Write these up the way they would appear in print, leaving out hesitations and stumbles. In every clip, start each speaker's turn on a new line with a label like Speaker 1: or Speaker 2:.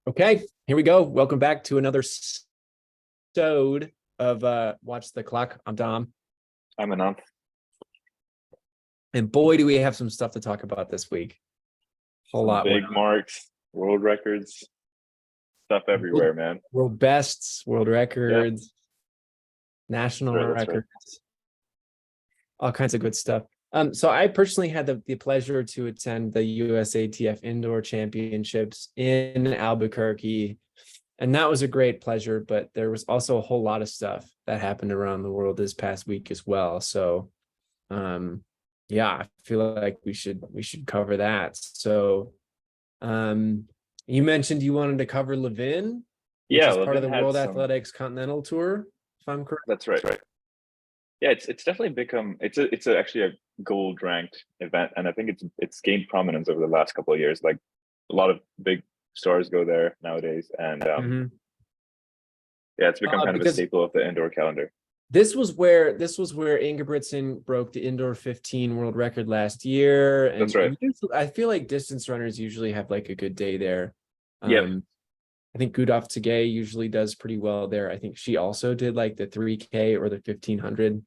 Speaker 1: Okay, here we go. Welcome back to another episode of Watch the Clock. I'm Dom.
Speaker 2: I'm Anant.
Speaker 1: And boy, do we have some stuff to talk about this week. Whole
Speaker 2: Some
Speaker 1: lot.
Speaker 2: big marks, world records, stuff everywhere, man.
Speaker 1: World bests, world records, national records, all kinds of good stuff. So I personally had the pleasure to attend the USATF Indoor Championships in Albuquerque. And that was a great pleasure, but there was also a whole lot of stuff that happened around the world this past week as well. So, yeah, I feel like we should cover that. So, you mentioned you wanted to cover Levin, which is part of the World Athletics Continental Tour, if I'm correct.
Speaker 2: That's right. Yeah, it's definitely become it's actually a gold ranked event, and I think it's gained prominence over the last couple of years. Like a lot of big stars go there nowadays, and yeah, it's become kind of a staple of the indoor calendar.
Speaker 1: This was where Ingebrigtsen broke the indoor 15 world record last year. And,
Speaker 2: that's right.
Speaker 1: And I feel like distance runners usually have like a good day there.
Speaker 2: Yeah.
Speaker 1: I think Gudov Tsegay usually does pretty well there. I think she also did like the 3K or the 1500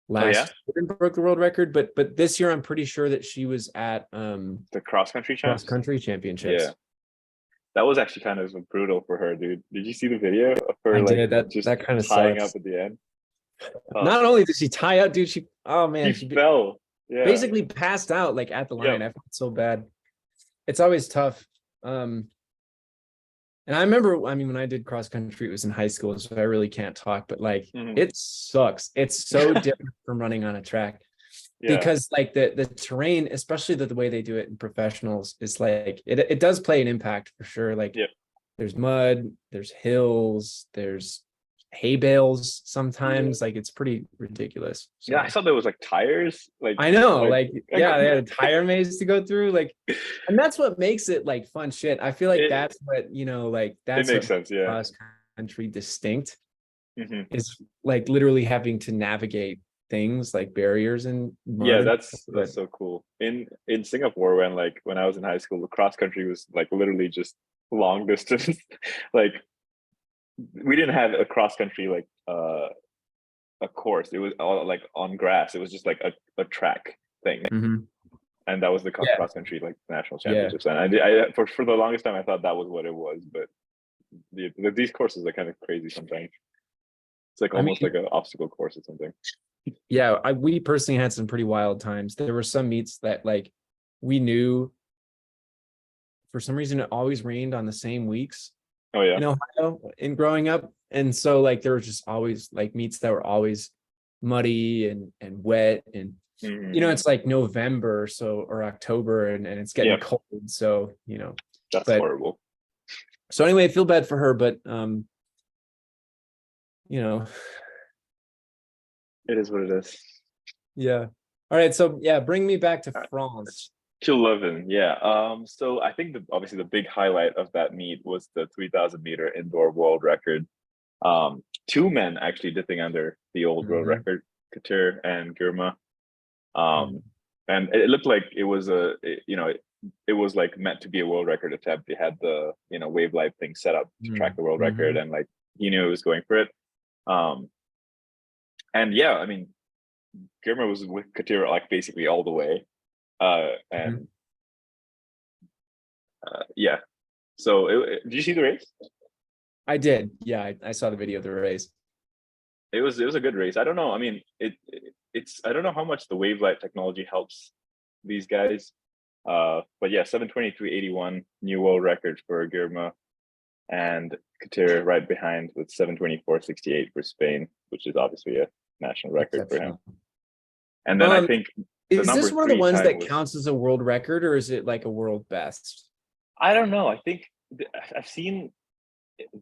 Speaker 1: last year and broke the world record. But this year, I'm pretty sure that she was at
Speaker 2: the cross country
Speaker 1: championships.
Speaker 2: Yeah. That was actually kind of brutal for her, dude. Did you see the video of her
Speaker 1: that kind of
Speaker 2: tying
Speaker 1: sucks.
Speaker 2: up at the end?
Speaker 1: Not only did she tie up, dude, she
Speaker 2: fell. Yeah.
Speaker 1: Basically passed out like at the line. I felt so bad. It's always tough. And I remember, when I did cross country, it was in high school, so I really can't talk, but like it sucks. It's so different from running on a track. Because like the terrain, especially the way they do it in professionals, is like it does play an impact for sure. Like there's mud, there's hills, there's hay bales sometimes. Like it's pretty ridiculous.
Speaker 2: So. Yeah, I saw there was like tires. Like
Speaker 1: I know, they had a tire maze to go through. Like, and that's what makes it like fun shit. I feel like that's what that's
Speaker 2: it makes sense. Yeah,
Speaker 1: cross country distinct is like literally having to navigate things like barriers and mud.
Speaker 2: That's so cool. In Singapore, when I was in high school, the cross country was like literally just long distance. Like we didn't have a cross country like a course. It was all like on grass. It was just like a track thing. And that was the cross country like national championships. And I for the longest time I thought that was what it was, but these courses are kind of crazy sometimes. It's like almost like an obstacle course or something.
Speaker 1: Yeah, we personally had some pretty wild times. There were some meets that like we knew for some reason it always rained on the same weeks.
Speaker 2: Oh yeah.
Speaker 1: In Ohio in growing up. And so like there was just always like meets that were always muddy and wet. And it's like November or October and it's getting cold. So,
Speaker 2: that's horrible.
Speaker 1: So anyway, I feel bad for her, but
Speaker 2: it is what it is.
Speaker 1: Yeah. All right. So bring me back to France.
Speaker 2: To Levin, so I think obviously the big highlight of that meet was the 3,000 meter indoor world record. Two men actually dipping under the old world record, Couture and Girma. And it looked like it was it was like meant to be a world record attempt. They had the wave life thing set up to track the world record, and like he knew it was going for it. And Girma was with Couture like basically all the way. So did you see the race?
Speaker 1: I did. Yeah, I saw the video of the race.
Speaker 2: It was a good race. I don't know. I mean, it's I don't know how much the wave light technology helps these guys. But 7:23.81 new world record for Girma, and Couture right behind with 7:24.68 for Spain, which is obviously a national record for him. And then I think
Speaker 1: is this one of the ones that counts as a world record, or is it like a world best?
Speaker 2: I don't know. I think I've seen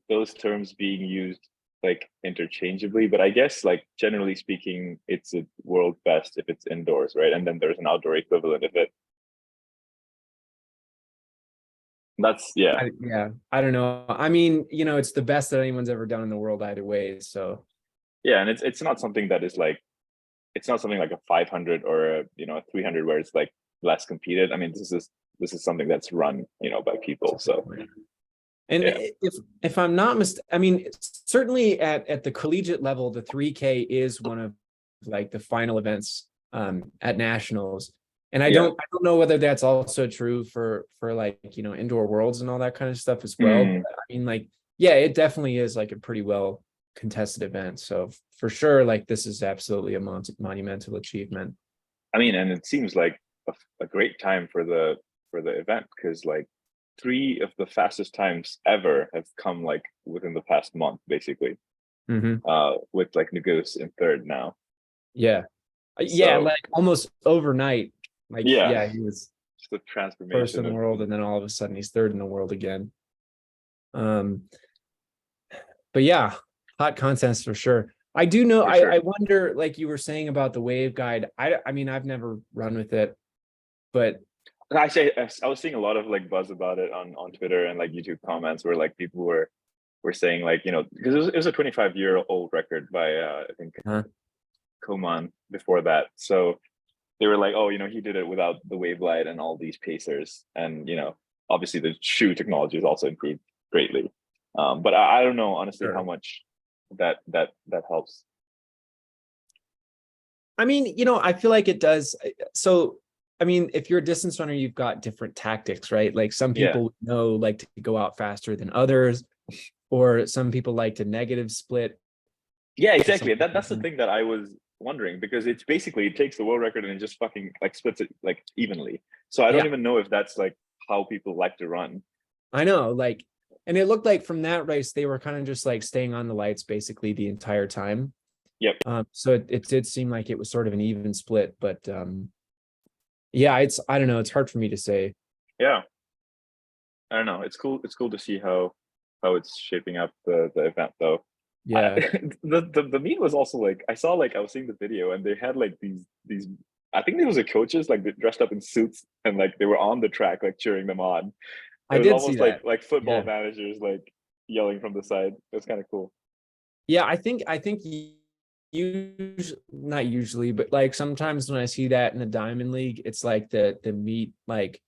Speaker 2: those terms being used like interchangeably, but I guess like generally speaking, it's a world best if it's indoors, right? And then there's an outdoor equivalent of it. That's
Speaker 1: I don't know. I mean, it's the best that anyone's ever done in the world either way. So
Speaker 2: and it's not something that is like, it's not something like a 500 or a 300 where it's like less competed. I mean, this is something that's run by people. So
Speaker 1: And
Speaker 2: Yeah.
Speaker 1: if I'm not I mean, certainly at the collegiate level, the 3K is one of like the final events at nationals. And I
Speaker 2: Yeah.
Speaker 1: don't know whether that's also true for like, indoor worlds and all that kind of stuff as well.
Speaker 2: Hmm.
Speaker 1: But I mean, like, yeah, it definitely is like a pretty well contested event. So for sure, like this is absolutely a monumental achievement.
Speaker 2: I mean, and it seems like a great time for the event, because like three of the fastest times ever have come like within the past month, basically.
Speaker 1: Hmm.
Speaker 2: With like Nuguse in third now.
Speaker 1: Yeah. Yeah,
Speaker 2: So
Speaker 1: like almost overnight. Like,
Speaker 2: yeah,
Speaker 1: yeah, he was
Speaker 2: just the
Speaker 1: first in
Speaker 2: transformation
Speaker 1: the
Speaker 2: of
Speaker 1: world, and then all of a sudden he's third in the world again. Um, but yeah, hot contest for sure. I do know.
Speaker 2: for
Speaker 1: I
Speaker 2: sure.
Speaker 1: wonder, like you were saying about the wave guide. I mean, I've never run with it, but
Speaker 2: Actually, I was seeing a lot of like buzz about it on Twitter and like YouTube comments where like people were saying like, because it was a 25-year-old record by I think
Speaker 1: uh,
Speaker 2: Koman before that. So they were like, oh, he did it without the wave glide and all these pacers, and obviously the shoe technology has also improved greatly. But I don't know honestly how
Speaker 1: sure.
Speaker 2: much that helps.
Speaker 1: I mean, I feel like it does. So, I mean, if you're a distance runner, you've got different tactics, right? Like some
Speaker 2: Yeah,
Speaker 1: people know like to go out faster than others, or some people like to negative split.
Speaker 2: yeah,
Speaker 1: Or some
Speaker 2: exactly. That's the
Speaker 1: people,
Speaker 2: thing that I was wondering, because it's basically it takes the world record and it just fucking like splits it like evenly. So I don't
Speaker 1: yeah,
Speaker 2: even know if that's like how people like to run.
Speaker 1: I know. Like, and it looked like from that race, they were kind of just like staying on the lights basically the entire time.
Speaker 2: Yep.
Speaker 1: So it did seem like it was sort of an even split, but yeah, I don't know. It's hard for me to say.
Speaker 2: Yeah. I don't know. It's cool. It's cool to see how it's shaping up the event though. I,
Speaker 1: Yeah,
Speaker 2: the meet was also like I saw like I was seeing the video and they had like these I think there was a coaches like dressed up in suits and like they were on the track like cheering them on. It
Speaker 1: I
Speaker 2: was
Speaker 1: did see
Speaker 2: almost like
Speaker 1: that.
Speaker 2: football
Speaker 1: Yeah.
Speaker 2: managers like yelling from the side. It was kind of cool.
Speaker 1: Yeah, I think not usually, but like sometimes when I see that in the Diamond League, it's like the meet like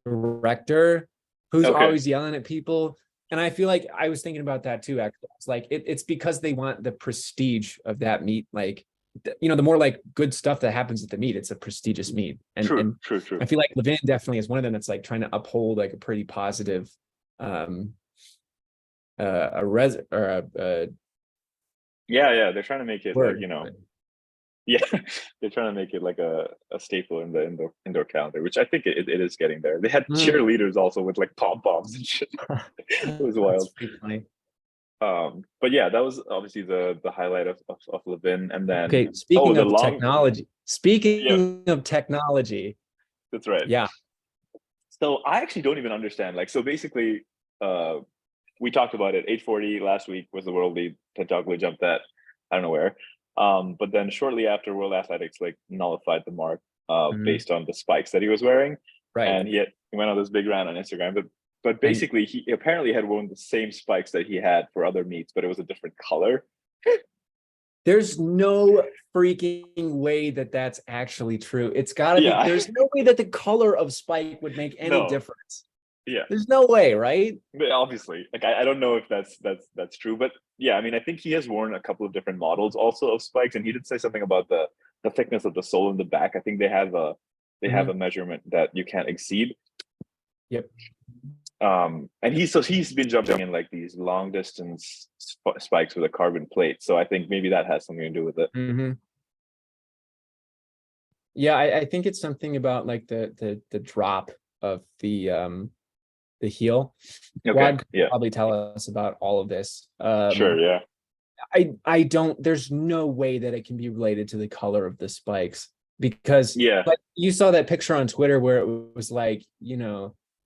Speaker 1: director who's
Speaker 2: Okay.
Speaker 1: always yelling at people. And I feel like I was thinking about that too, actually. It's like it's because they want the prestige of that meet. Like, the more like good stuff that happens at the meet, it's a prestigious meet. And
Speaker 2: True.
Speaker 1: and
Speaker 2: True. True.
Speaker 1: I feel like Levin definitely is one of them that's like trying to uphold like a pretty positive um a res or a
Speaker 2: Yeah. Yeah. They're trying to make it like
Speaker 1: word. But
Speaker 2: yeah, they're trying to make it like a staple in the indoor calendar, which I think it is getting there. They had
Speaker 1: mm,
Speaker 2: cheerleaders also with like pom poms and shit. It was
Speaker 1: that's
Speaker 2: wild.
Speaker 1: pretty funny.
Speaker 2: But yeah, that was obviously the highlight of Levin, and then
Speaker 1: Okay, speaking
Speaker 2: the
Speaker 1: of
Speaker 2: long.
Speaker 1: technology,
Speaker 2: Yeah, that's right.
Speaker 1: yeah.
Speaker 2: So I actually don't even understand. Like, so basically, uh, we talked about it. 840 last week was the world lead. Tentoglu jumped that. I don't know where. But then shortly after, World Athletics like nullified the mark
Speaker 1: Mhm.
Speaker 2: based on the spikes that he was wearing,
Speaker 1: Right.
Speaker 2: and he went on this big rant on Instagram. But
Speaker 1: And
Speaker 2: basically, he apparently had worn the same spikes that he had for other meets, but it was a different color.
Speaker 1: there's no freaking way that that's actually true. It's got to be,
Speaker 2: Yeah,
Speaker 1: there's no way that the color of Spike would make any
Speaker 2: no,
Speaker 1: difference.
Speaker 2: yeah.
Speaker 1: There's no way, right?
Speaker 2: But obviously, like I don't know if that's true, but yeah, I mean, I think he has worn a couple of different models also of spikes, and he did say something about the thickness of the sole in the back. I think they have a
Speaker 1: Mhm.
Speaker 2: measurement that you can't exceed.
Speaker 1: Yep.
Speaker 2: And he's been jumping in like these long distance spikes with a carbon plate, so I think maybe that has something to do with it.
Speaker 1: Hmm. Yeah, I think it's something about like the drop of the heel.
Speaker 2: Okay,
Speaker 1: Wad could
Speaker 2: yeah,
Speaker 1: probably tell us about all of this.
Speaker 2: sure, yeah,
Speaker 1: I don't, there's no way that it can be related to the color of the spikes, because
Speaker 2: yeah,
Speaker 1: like you saw that picture on Twitter where it was like,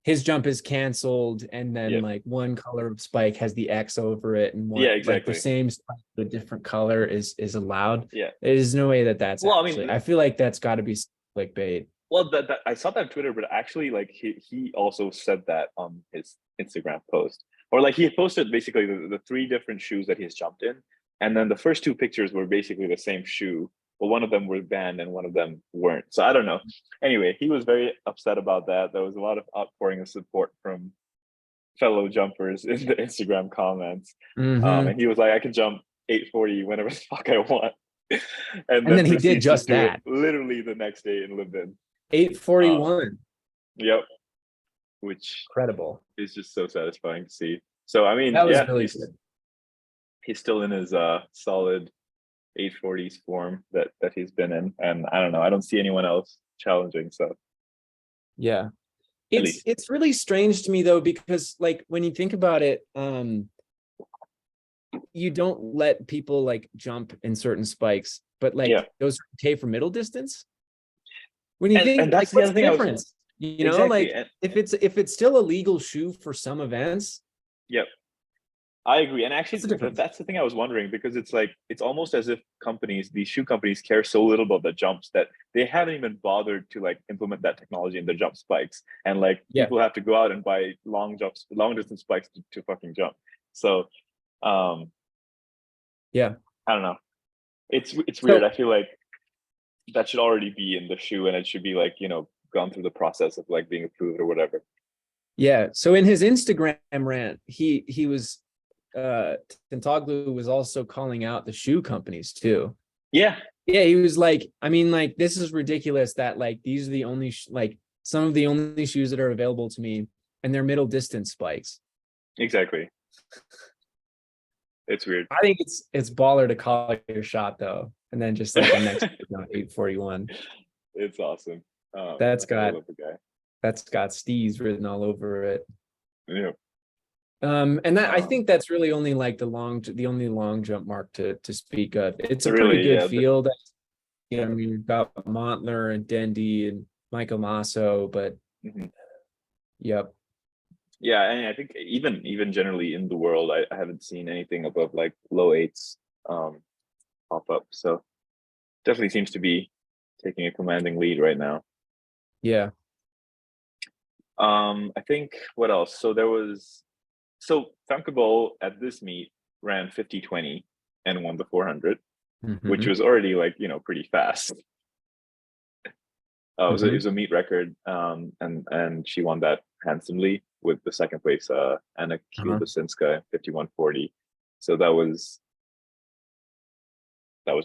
Speaker 1: his jump is canceled and then
Speaker 2: yeah,
Speaker 1: like one color of spike has the X over it, and
Speaker 2: yeah,
Speaker 1: one like the
Speaker 2: exactly,
Speaker 1: same spike with a different color is allowed.
Speaker 2: yeah.
Speaker 1: There's no way that that's
Speaker 2: Well, I
Speaker 1: actually,
Speaker 2: mean,
Speaker 1: I feel like that's got to be clickbait.
Speaker 2: well, that I saw that on Twitter, but actually, like he also said that on his Instagram post, or like he posted basically the three different shoes that he's jumped in, and then the first two pictures were basically the same shoe, but one of them was banned and one of them weren't. So I don't know. Anyway, he was very upset about that. There was a lot of outpouring of support fellow jumpers in the Instagram comments.
Speaker 1: Mhm.
Speaker 2: And he was like, I can jump 840 whenever the fuck I want. And
Speaker 1: And
Speaker 2: then
Speaker 1: then he did
Speaker 2: proceeds to
Speaker 1: just
Speaker 2: do it
Speaker 1: that.
Speaker 2: literally the next day in London.
Speaker 1: 841.
Speaker 2: Yep. Which
Speaker 1: Incredible.
Speaker 2: is just so satisfying to see. So I mean,
Speaker 1: That was
Speaker 2: yeah,
Speaker 1: really good.
Speaker 2: he's still in his solid 840s form that he's been in. And I don't know, I don't see anyone else challenging. So
Speaker 1: Yeah.
Speaker 2: at least.
Speaker 1: It's really strange to me though, because like when you think about it, you don't let people like jump in certain spikes, but like
Speaker 2: Yeah.
Speaker 1: those are okay for middle distance. When you
Speaker 2: And
Speaker 1: think like
Speaker 2: that's the
Speaker 1: what's
Speaker 2: other
Speaker 1: the
Speaker 2: thing I was
Speaker 1: difference? You know,
Speaker 2: exactly.
Speaker 1: like
Speaker 2: And
Speaker 1: if it's still a legal shoe for some events,
Speaker 2: yep. I agree. And
Speaker 1: what's the
Speaker 2: actually,
Speaker 1: difference?
Speaker 2: that's the thing I was wondering, because it's like, it's almost as if companies, these shoe companies, care so little about the jumps that they haven't even bothered to like implement that technology in the jump spikes. And like
Speaker 1: Yeah.
Speaker 2: people have to go out and buy long distance spikes to fucking jump. So,
Speaker 1: Yeah.
Speaker 2: I don't know. It's weird.
Speaker 1: So
Speaker 2: I feel like that should already be in the shoe, and it should be like, gone through the process of like being approved or whatever.
Speaker 1: yeah. So in his Instagram rant, he was Tentoglu was also calling out the shoe companies too.
Speaker 2: Yeah.
Speaker 1: Yeah, he was like, I mean, like, this is ridiculous that like these are the only like some of the only shoes that are available to me, and they're middle distance spikes.
Speaker 2: Exactly. It's weird.
Speaker 1: I think it's baller to call your shot though, and then just like the next 841.
Speaker 2: It's awesome.
Speaker 1: That's
Speaker 2: I
Speaker 1: got
Speaker 2: love the guy.
Speaker 1: that's got Steez written all over it.
Speaker 2: Yeah.
Speaker 1: And that I think that's really only like the only long jump mark to speak of. It's a pretty
Speaker 2: Really,
Speaker 1: good
Speaker 2: yeah.
Speaker 1: field. Yeah, I mean, you've got Montler and Dendy and Michael Masso, but yep.
Speaker 2: Yeah, and I think even generally in the world, I haven't seen anything above like low eights pop up. So definitely seems to be taking a commanding lead right now.
Speaker 1: Yeah.
Speaker 2: I think what else? So Famke Bol at this meet ran 50-20 and won the 400, which was already like, pretty fast. It was a meet record, and she won that handsomely with the second place Anna Kilbasinska 51-40. So that was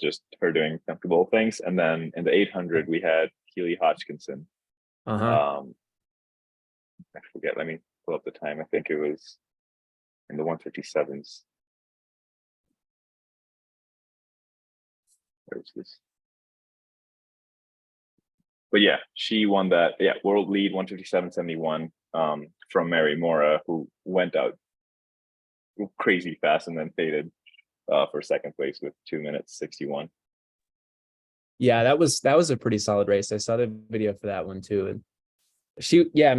Speaker 2: just her doing Famke Bol things. And then in the 800 we had Keely Hodgkinson. I forget. Let me pull up the time. I think it was in the 157s. Where's this? But yeah, she won that. Yeah, world lead 157.71 from Mary Mora, who went out crazy fast and then faded for second place with 2 minutes 61.
Speaker 1: Yeah, that was a pretty solid race. I saw the video for that one too. And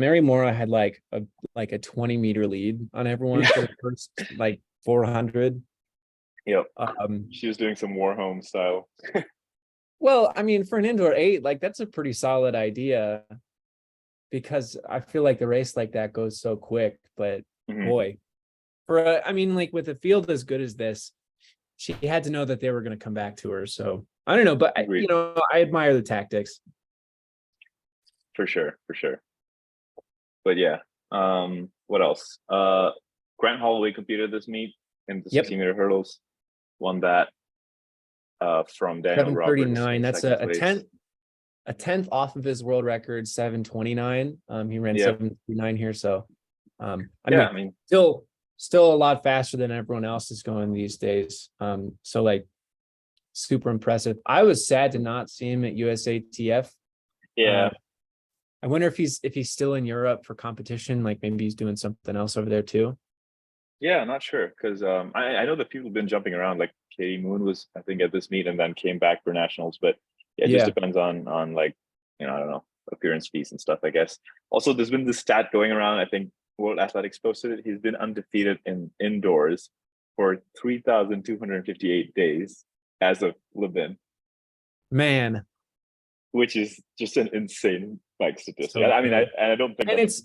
Speaker 1: Mary Mora had like a 20-meter lead on everyone for the first like 400.
Speaker 2: Yep. She was doing some Warhome style.
Speaker 1: Well, I mean, for an indoor 8, like that's a pretty solid idea, because I feel like the race like that goes so quick. But boy, I mean, like with a field as good as this, she had to know that they were going to come back to her. So I don't know, but I admire the tactics.
Speaker 2: For sure. But yeah, what else? Grant Holloway competed this meet in the 60-meter hurdles, won that from Daniel Roberts.
Speaker 1: 739. That's a tenth off of his world record, 729. He ran 739 here. So I mean, still a lot faster than everyone else is going these days. So like super impressive. I was sad to not see him at USATF.
Speaker 2: Yeah.
Speaker 1: I wonder if he's still in Europe for competition, like maybe he's doing something else over there too.
Speaker 2: Yeah, not sure, because I know that people have been jumping around. Like Katie Moon was, I think, at this meet and then came back for nationals. But yeah, it just depends on like, I don't know, appearance fees and stuff, I guess. Also, there's been this stat going around. I think World Athletics posted it. He's been undefeated in indoors for 3,258 days as of Levin.
Speaker 1: Man,
Speaker 2: which is just an insane like statistic. So I mean, I don't think,
Speaker 1: and it's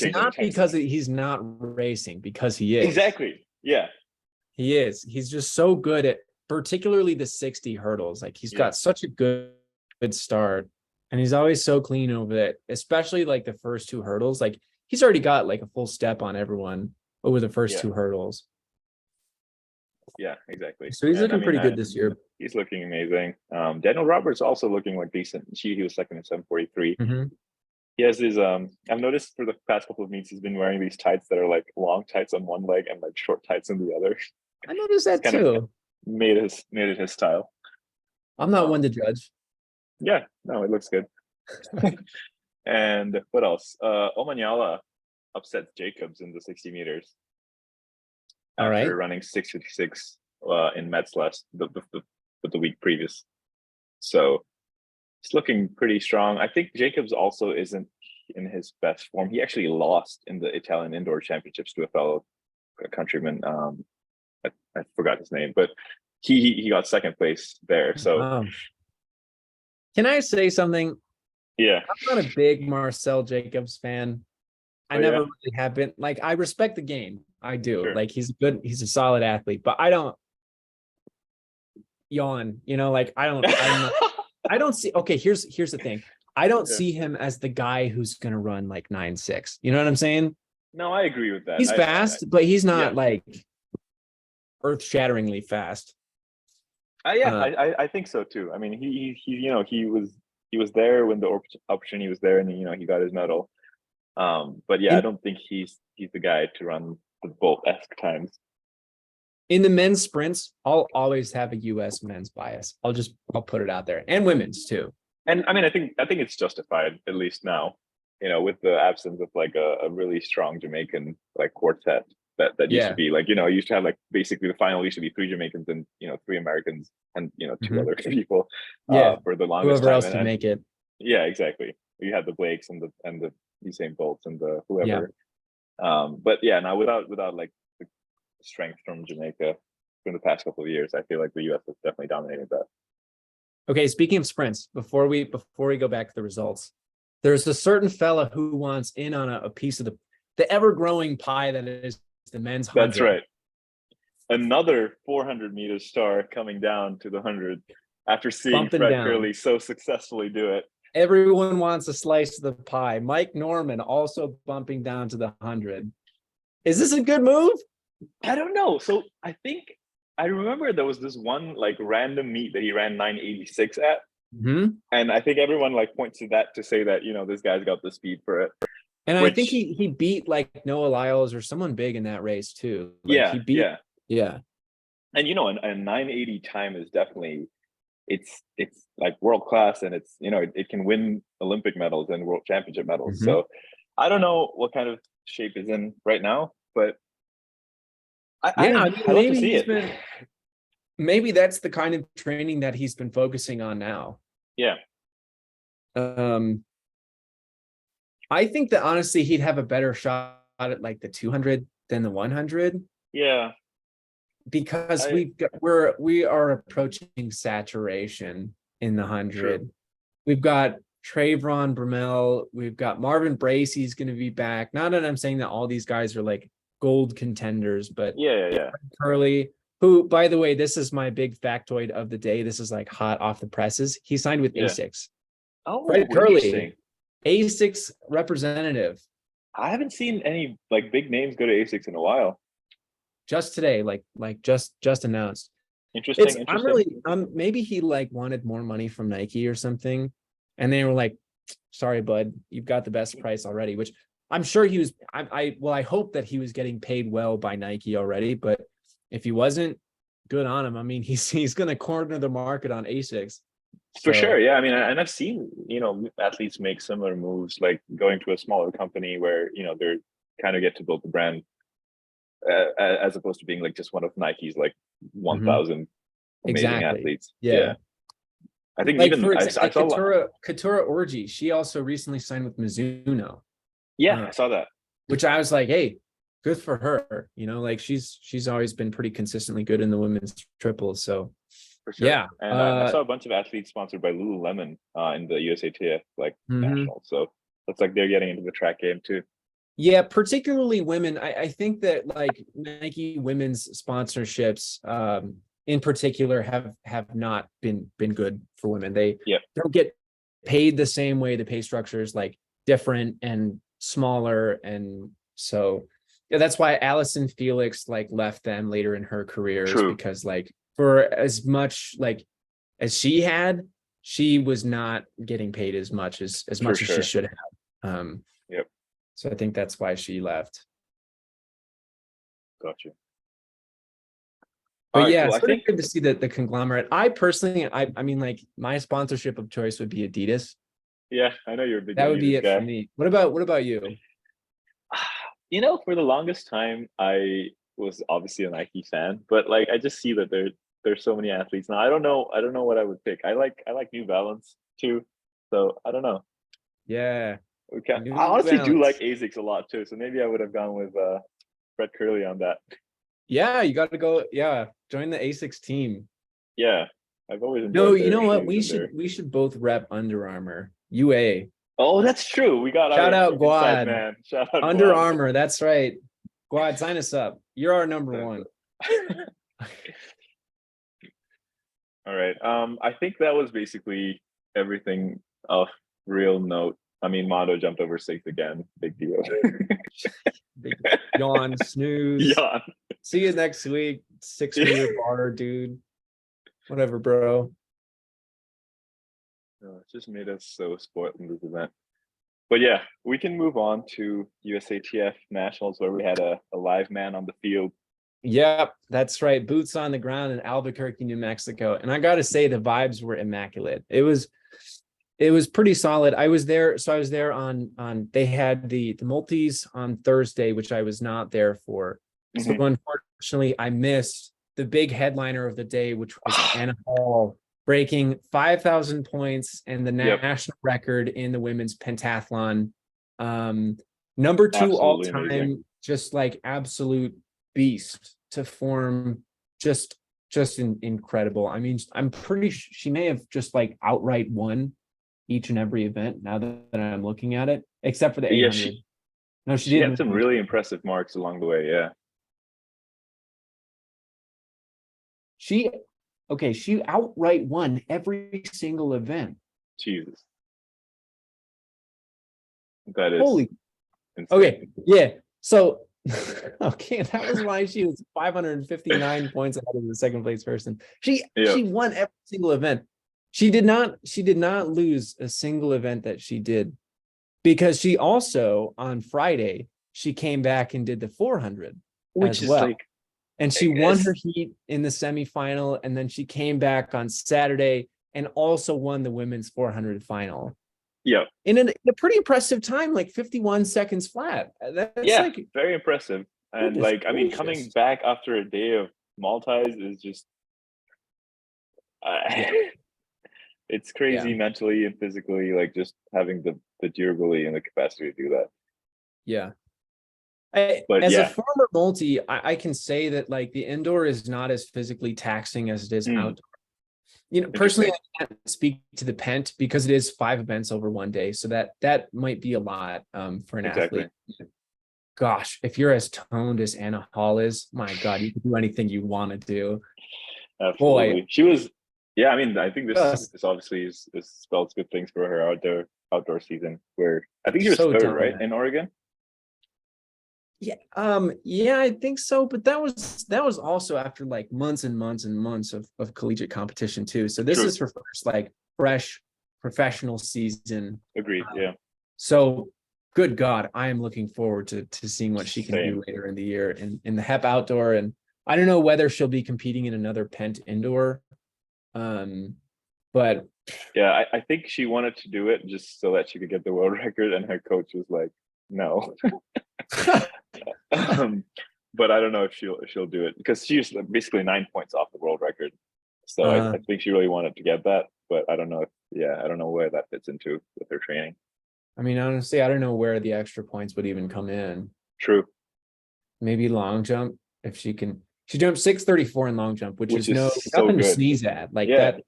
Speaker 1: not because he's not racing, because he is.
Speaker 2: Exactly. Yeah.
Speaker 1: He is. He's just so good at particularly the 60 hurdles. Like he's got such a good start, and he's always so clean over it, especially like the first 2 hurdles. Like he's already got like a full step on everyone over the first
Speaker 2: Yeah.
Speaker 1: two hurdles.
Speaker 2: Yeah, exactly.
Speaker 1: So he's
Speaker 2: And I
Speaker 1: looking
Speaker 2: mean,
Speaker 1: pretty good this year.
Speaker 2: he's looking amazing. Daniel Roberts also looking like decent. He was second in 743.
Speaker 1: Mhm.
Speaker 2: He has his I've noticed for the past couple of meets he's been wearing these tights that are like long tights on one leg and like short tights on the other.
Speaker 1: I noticed
Speaker 2: It's
Speaker 1: that
Speaker 2: kind of
Speaker 1: too.
Speaker 2: made it his style.
Speaker 1: I'm not one
Speaker 2: Um,
Speaker 1: to judge.
Speaker 2: yeah, no, it looks good. And what else? Omanyala upsets Jacobs in the 60 meters
Speaker 1: All
Speaker 2: after
Speaker 1: right.
Speaker 2: running 6:56 in Mets the week previous. So it's looking pretty strong. I think Jacobs also isn't in his best form. He actually lost in the Italian indoor championships to a fellow countryman. I forgot his name, but he got second place there. So
Speaker 1: Can I say something?
Speaker 2: yeah,
Speaker 1: I'm not a big Marcel Jacobs fan. I
Speaker 2: Oh,
Speaker 1: never
Speaker 2: yeah?
Speaker 1: really have been. Like, I respect the game. I do.
Speaker 2: Sure.
Speaker 1: Like, he's a solid athlete, but I don't yawn, like I don't see. Okay, here's the thing. I don't
Speaker 2: Yeah.
Speaker 1: see him as the guy who's gonna run like 9.6. You know what I'm saying?
Speaker 2: No, I agree with that.
Speaker 1: He's fast, but he's not like earth-shatteringly fast.
Speaker 2: I think so too. I mean, he was there when the opportunity was there, and he got his medal. But yeah, I don't think he's the guy to run the Bolt-esque times.
Speaker 1: In the men's sprints, I'll always have a U.S. men's bias. I'll put it out there, and women's too.
Speaker 2: And I mean, I think it's justified, at least now, with the absence of like a really strong Jamaican like quartet that used to be like, used to have like basically the final used to be 3 Jamaicans and 3 Americans and 2 other people for the longest
Speaker 1: whoever
Speaker 2: time.
Speaker 1: else could make it.
Speaker 2: Yeah, exactly. You had the Blakes and the Usain Bolts and the whoever. But yeah, now without like the strength from Jamaica from the past couple of years, I feel like the US has definitely dominated that.
Speaker 1: Okay, speaking of sprints, before we go back to the results, there's a certain fella who wants in on a piece of the ever-growing pie that is the men's 100.
Speaker 2: That's right. Another 400-meter star coming down to the 100 after seeing Fred Curley so successfully do it.
Speaker 1: Everyone wants a slice of the pie. Mike Norman also bumping down to the 100. Is this a good move?
Speaker 2: I don't know. So I remember there was this one like random meet that he ran 986 at.
Speaker 1: Mm-hmm.
Speaker 2: And I think everyone like points to that to say that, this guy's got the speed for it.
Speaker 1: And I think he beat like Noah Lyles or someone big in that race too.
Speaker 2: Like,
Speaker 1: yeah.
Speaker 2: And a 980 time is definitely it's like world class, and it's it can win Olympic medals and world championship medals. Mm-hmm. So I don't know what kind of shape is in right now, but I love to see it.
Speaker 1: Maybe that's the kind of training that he's been focusing on now.
Speaker 2: Yeah.
Speaker 1: I think that honestly he'd have a better shot at like the 200 than the 100.
Speaker 2: Yeah.
Speaker 1: Because we are approaching saturation in the 100. True. We've got Trayvon Bromell, we've got Marvin Bracey's going to be back. Not that I'm saying that all these guys are like gold contenders, but Curley, who, by the way, this is my big factoid of the day. This is like hot off the presses. He signed with ASICS.
Speaker 2: Oh,
Speaker 1: Fred Curley, ASICS representative.
Speaker 2: I haven't seen any like big names go to ASICS in a while.
Speaker 1: Just today, like just announced.
Speaker 2: Interesting.
Speaker 1: Maybe he like wanted more money from Nike or something, and they were like, "Sorry, bud, you've got the best price already." Which I'm sure he was. I hope that he was getting paid well by Nike already. But if he wasn't, good on him. I mean, he's going to corner the market on ASICS.
Speaker 2: For sure, yeah. I mean, and I've seen athletes make similar moves, like going to a smaller company where they're kind of get to build the brand. As opposed to being like just one of Nike's like 1,000 amazing athletes. Yeah. I think like even I saw
Speaker 1: Katura Orji, she also recently signed with Mizuno.
Speaker 2: Yeah, I saw that.
Speaker 1: Which I was like, hey, good for her. Like she's always been pretty consistently good in the women's triples. So
Speaker 2: for sure. Yeah. And I saw a bunch of athletes sponsored by Lululemon in the USATF national. So looks like they're getting into the track game too.
Speaker 1: Yeah, particularly women. I think that like Nike women's sponsorships in particular have not been good for women. They don't get paid the same way. The pay structure is like different, and smaller, and so yeah, that's why Allison Felix like left them later in her careers,
Speaker 2: True.
Speaker 1: because like for as much like as she had, she was not getting paid as much as
Speaker 2: For
Speaker 1: much as she
Speaker 2: sure.
Speaker 1: should have.
Speaker 2: Yep.
Speaker 1: So I think that's why she left.
Speaker 2: Got you.
Speaker 1: But
Speaker 2: All right,
Speaker 1: yeah,
Speaker 2: cool.
Speaker 1: it's
Speaker 2: I
Speaker 1: sort of
Speaker 2: think
Speaker 1: good to see that the conglomerate. I personally, I mean, like my sponsorship of choice would be Adidas.
Speaker 2: yeah, I know you're a big
Speaker 1: That would be
Speaker 2: Adidas
Speaker 1: it for
Speaker 2: guy.
Speaker 1: me. What about you?
Speaker 2: You know, for the longest time, I was obviously a Nike fan, but like I just see that there's so many athletes now. I don't know what I would pick. I like New Balance too, so I don't know.
Speaker 1: Yeah,
Speaker 2: I
Speaker 1: New
Speaker 2: honestly do like
Speaker 1: Balance.
Speaker 2: Asics a lot too, so maybe I would have gone with Brett Curley on that.
Speaker 1: Yeah, you got to go. Yeah, join the Asics team.
Speaker 2: Yeah, I've always
Speaker 1: No,
Speaker 2: enjoyed
Speaker 1: you
Speaker 2: their
Speaker 1: know what?
Speaker 2: shoes
Speaker 1: We
Speaker 2: and
Speaker 1: should
Speaker 2: their.
Speaker 1: we should both rep Under Armour. UA.
Speaker 2: Oh, that's true. We got
Speaker 1: Shout
Speaker 2: our
Speaker 1: out
Speaker 2: inside
Speaker 1: Guad.
Speaker 2: man. Shout out
Speaker 1: Under
Speaker 2: Guad.
Speaker 1: Armour. That's right. Guad, sign us up. You're our number one.
Speaker 2: All right. I think that was basically everything of real note. I mean, Mondo jumped over 6 again. Big deal.
Speaker 1: Big yawn, snooze.
Speaker 2: Yeah.
Speaker 1: See you next week. 6-meter bar, dude. Whatever, bro.
Speaker 2: No, it just made us so spoiled in this event. But yeah, we can move on to USATF Nationals where we had a live man on the field.
Speaker 1: Yep, that's right. Boots on the ground in Albuquerque, New Mexico. And I gotta say, the vibes were immaculate. It was pretty solid. I was there, so I was there on they had the multis on Thursday, which I was not there for. So unfortunately, I missed the big headliner of the day, which was Anna Hall breaking 5,000 points and the
Speaker 2: Yep.
Speaker 1: national record in the women's pentathlon. Number 2
Speaker 2: Absolutely
Speaker 1: all time,
Speaker 2: amazing.
Speaker 1: just like absolute beast to form, just incredible. I mean, I'm pretty sure she may have just like outright won each and every event now that I'm looking at it, except for the
Speaker 2: Yeah,
Speaker 1: 800. No, she
Speaker 2: she had
Speaker 1: didn't
Speaker 2: some
Speaker 1: win.
Speaker 2: really impressive marks along the way. Yeah.
Speaker 1: She outright won every single event.
Speaker 2: Jesus. That is
Speaker 1: Holy.
Speaker 2: insane.
Speaker 1: Okay, yeah. So okay, that was why she was 559 points ahead of the second place person. She won every single event. She did not lose a single event that she did, because she also on Friday she came back and did the 400
Speaker 2: Which
Speaker 1: as
Speaker 2: is
Speaker 1: well.
Speaker 2: like,
Speaker 1: And she won her heat in the semifinal, and then she came back on Saturday and also won the women's 400 final.
Speaker 2: Yeah.
Speaker 1: In a pretty impressive time, like 51 seconds flat. That's like
Speaker 2: very impressive. And like, I mean, coming back after a day of multis is just, it's crazy mentally and physically, like just having the durability and the capacity to do that.
Speaker 1: Yeah.
Speaker 2: But
Speaker 1: as a former multi, I can say that like the indoor is not as physically taxing as it is outdoor. You know, personally, I can't speak to the pent because it is 5 events over one day. So that might be a lot for an athlete. Gosh, if you're as toned as Anna Hall is, my God, you can do anything you want to do.
Speaker 2: Absolutely. She was, I mean, I think this obviously is spells good things for her outdoor season, where I think she was third, right, in Oregon.
Speaker 1: Yeah, I think so. But that was also after like months and months and months of collegiate competition too. So this is her first like fresh professional season.
Speaker 2: Agreed. Yeah.
Speaker 1: So good God, I am looking forward to seeing what she can do later in the year in the HEP outdoor. And I don't know whether she'll be competing in another pent indoor. But
Speaker 2: yeah, I think she wanted to do it just so that she could get the world record, and her coach was like, no. But I don't know if she'll do it, because she's basically 9 points off the world record. So I think she really wanted to get that, but I don't know I don't know where that fits into with her training.
Speaker 1: I mean, honestly, I don't know where the extra points would even come in.
Speaker 2: True.
Speaker 1: Maybe long jump, if she can. She jumped 634 in long jump, which is nothing to sneeze at. Like that,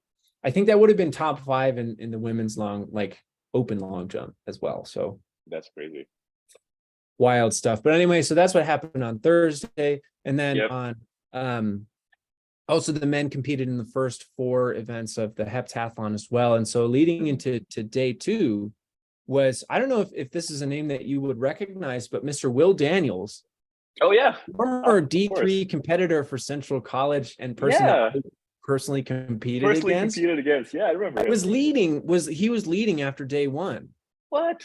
Speaker 1: I think that would have been top 5 in the women's open long jump as well. So
Speaker 2: that's crazy.
Speaker 1: Wild stuff. But anyway, so that's what happened on Thursday. And then on also the men competed in the first 4 events of the heptathlon as well. And so leading into day 2, was, I don't know if this is a name that you would recognize, but Mr. Will Daniels,
Speaker 2: Oh yeah,
Speaker 1: former
Speaker 2: of course.
Speaker 1: D3 competitor for Central College and person that
Speaker 2: Yeah,
Speaker 1: I personally competed
Speaker 2: personally
Speaker 1: against.
Speaker 2: competed against. Yeah, I remember him.
Speaker 1: He was leading after day one.
Speaker 2: What?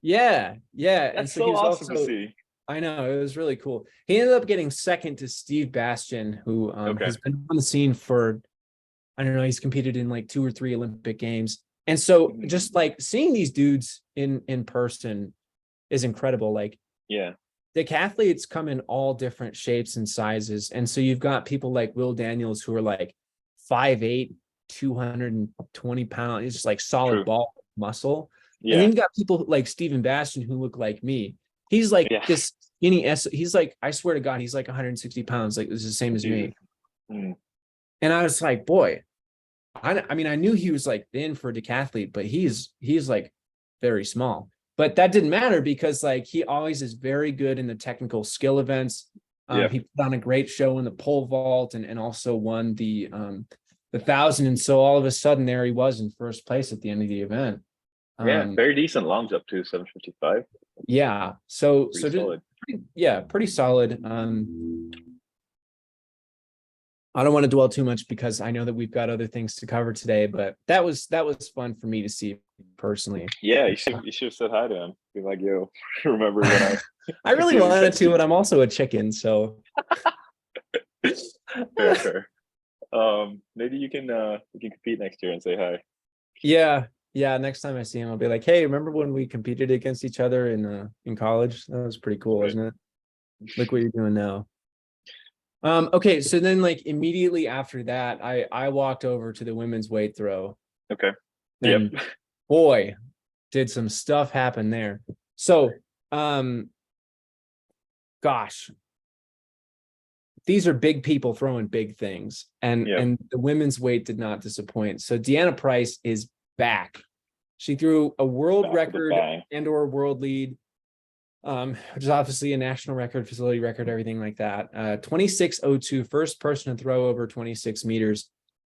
Speaker 1: Yeah, yeah. And
Speaker 2: That's
Speaker 1: so he
Speaker 2: so
Speaker 1: was
Speaker 2: awesome to
Speaker 1: also,
Speaker 2: see.
Speaker 1: I know, it was really cool. He ended up getting second to Steve Bastian, who
Speaker 2: Okay.
Speaker 1: has been on the scene for, I don't know, he's competed in like 2 or 3 Olympic games. And so
Speaker 2: Mhm.
Speaker 1: just like seeing these dudes in person is incredible. Like
Speaker 2: Yeah.
Speaker 1: decathletes come in all different shapes and sizes. And so you've got people like Will Daniels who are like 5'8", 220 pounds. It's just like solid
Speaker 2: True.
Speaker 1: ball muscle. And then
Speaker 2: Yeah.
Speaker 1: you got people like Stephen Bastian who look like me. He's like
Speaker 2: Yeah.
Speaker 1: this skinny he's like, I swear to God, he's like 160 pounds. Like it's the same as
Speaker 2: Jesus.
Speaker 1: me.
Speaker 2: Mm.
Speaker 1: And I was like, boy, I mean, I knew he was like thin for a decathlete, but he's like very small. But that didn't matter because like he always is very good in the technical skill events.
Speaker 2: Yeah.
Speaker 1: He put on a great show in the pole vault and also won the 1,000. And so all of a sudden there he was in first place at the end of the event.
Speaker 2: Yeah. Very decent long jump too, 755.
Speaker 1: Yeah. So
Speaker 2: Pretty solid.
Speaker 1: pretty solid. I don't want to dwell too much because I know that we've got other things to cover today, but that was fun for me to see personally.
Speaker 2: Yeah, you should have said hi to him. Be like, yo, remember when I
Speaker 1: I really
Speaker 2: competed
Speaker 1: wanted
Speaker 2: against
Speaker 1: to,
Speaker 2: you?
Speaker 1: but I'm also a chicken, so
Speaker 2: Fair. Maybe you can compete next year and say hi.
Speaker 1: yeah. Next time I see him, I'll be like, "Hey, remember when we competed against each other in college? That was pretty cool,
Speaker 2: Right.
Speaker 1: wasn't it? Look what you're doing now." Okay, so then like immediately after that, I walked over to the women's weight throw.
Speaker 2: Okay.
Speaker 1: And
Speaker 2: Yep.
Speaker 1: boy, did some stuff happen there. So, gosh, these are big people throwing big things, and
Speaker 2: Yep.
Speaker 1: the women's weight did not disappoint. So Deanna Price is back. She threw a world
Speaker 2: Back with a
Speaker 1: record
Speaker 2: bang.
Speaker 1: and/or world lead, which is obviously a national record, facility record, everything like that. 26:02, first person to throw over 26 meters.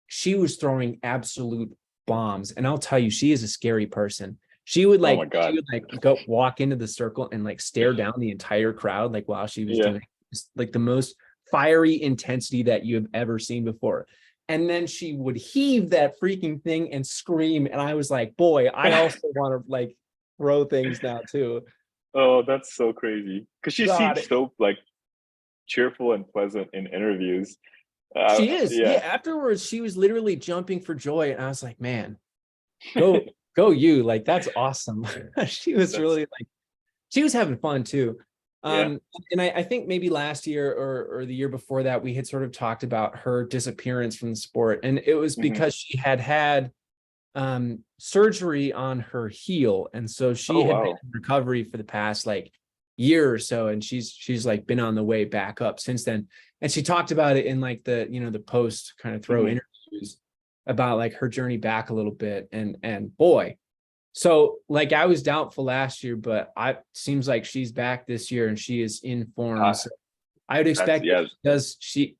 Speaker 1: She was throwing absolute bombs, and I'll tell you, she is a scary person. She would
Speaker 2: Oh my God.
Speaker 1: go walk into the circle and like stare down the entire crowd, like while she was
Speaker 2: Yeah.
Speaker 1: doing just, like the most fiery intensity that you have ever seen before. And then she would heave that freaking thing and scream. And I was like, boy, I also want to like throw things now too.
Speaker 2: Oh, that's so crazy. Because she
Speaker 1: God,
Speaker 2: seems so like cheerful and pleasant in interviews.
Speaker 1: she is. Yeah.
Speaker 2: Yeah.
Speaker 1: Afterwards, she was literally jumping for joy. And I was like, man, go you. Like, that's awesome. She was really like, she was having fun too.
Speaker 2: Yeah.
Speaker 1: And I think maybe last year or the year before that, we had sort of talked about her disappearance from the sport. And it was because she had surgery on her heel. And so she
Speaker 2: Oh
Speaker 1: had been
Speaker 2: wow.
Speaker 1: in recovery for the past like year or so. And she's like been on the way back up since then. And she talked about it in like the, the post kind of throw interviews about like her journey back a little bit. And boy, so like I was doubtful last year, but I seems like she's back this year and she is in form. So I would expect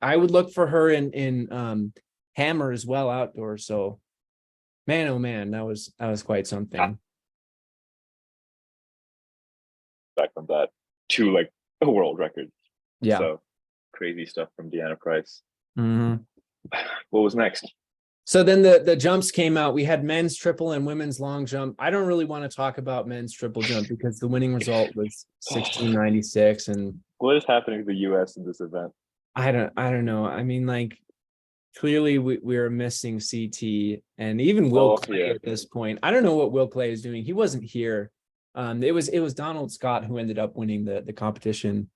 Speaker 1: I would look for her in Hammer as well outdoors. So man, oh man, that was quite something.
Speaker 2: Back from that to like a world record.
Speaker 1: Yeah.
Speaker 2: So crazy stuff from Deanna Price.
Speaker 1: Mm-hmm.
Speaker 2: What was next?
Speaker 1: So then the jumps came out. We had men's triple and women's long jump. I don't really want to talk about men's triple jump because the winning result was 1696. And
Speaker 2: what is happening to the US in this event?
Speaker 1: I don't know. I mean, like clearly we're missing CT and even Will Clay at this point. I don't know what Will Clay is doing. He wasn't here. It was Donald Scott who ended up winning the competition.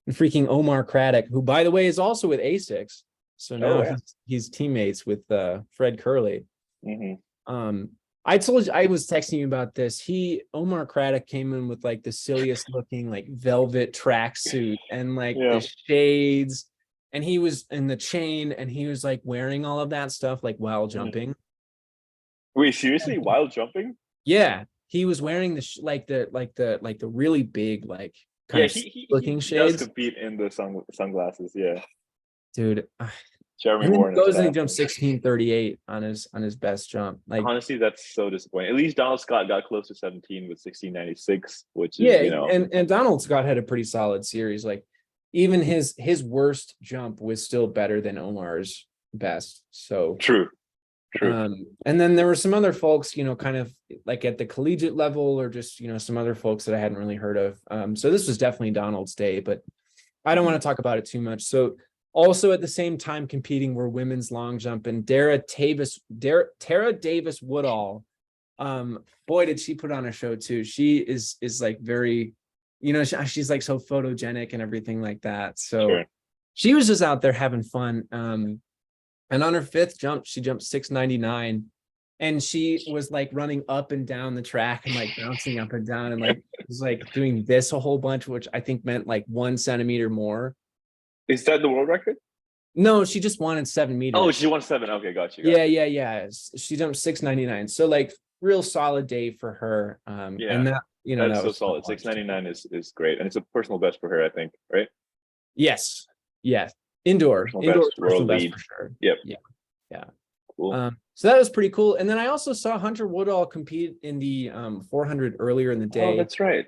Speaker 1: And freaking Omar Craddock, who by the way is also with ASICS. So now he's teammates with Fred Curley. I told you, I was texting you about this. Omar Craddock came in with like the silliest looking like velvet tracksuit and like the shades, and he was in the chain and he was like wearing all of that stuff like while jumping.
Speaker 2: Wait, seriously? While jumping?
Speaker 1: Yeah, he was wearing the really big like kind of looking shades.
Speaker 2: He does compete in the sunglasses, yeah.
Speaker 1: Dude,
Speaker 2: Jeremy
Speaker 1: And then
Speaker 2: Warren
Speaker 1: he
Speaker 2: into
Speaker 1: goes and he
Speaker 2: that.
Speaker 1: jumps 16:38 on his best jump. Like,
Speaker 2: Honestly, that's so disappointing. At least Donald Scott got close to 17 with 1696, which is,
Speaker 1: yeah,
Speaker 2: you know,
Speaker 1: and Donald Scott had a pretty solid series. Like, even his worst jump was still better than Omar's best. So
Speaker 2: true.
Speaker 1: and then there were some other folks, you know, kind of like at the collegiate level, or just, you know, some other folks that I hadn't really heard of. So this was definitely Donald's day, but I don't want to talk about it too much. So also at the same time competing were women's long jump, and Tara Davis Woodall. Boy, did she put on a show too. She is like very, you know, she's like so photogenic and everything like that. So
Speaker 2: Sure.
Speaker 1: she was just out there having fun. And on her fifth jump, she jumped 699, and she was like running up and down the track and like bouncing up and down, and like was like doing this a whole bunch, which I think meant like 1 centimeter more.
Speaker 2: Is that the world record?
Speaker 1: No, she just wanted 7 meters.
Speaker 2: Oh, she won 7. Okay, got you.
Speaker 1: Yeah. She jumped 699. So like real solid day for her.
Speaker 2: Yeah,
Speaker 1: and that, you know,
Speaker 2: that's
Speaker 1: that
Speaker 2: so
Speaker 1: was
Speaker 2: solid. 699 is great, and it's a personal best for her, I think, right?
Speaker 1: Yes. Indoor
Speaker 2: best,
Speaker 1: personal
Speaker 2: world
Speaker 1: best
Speaker 2: lead.
Speaker 1: for sure.
Speaker 2: Yep.
Speaker 1: Yeah.
Speaker 2: Cool.
Speaker 1: So that was pretty cool. And then I also saw Hunter Woodall compete in the 400 earlier in the day.
Speaker 2: Oh, that's right.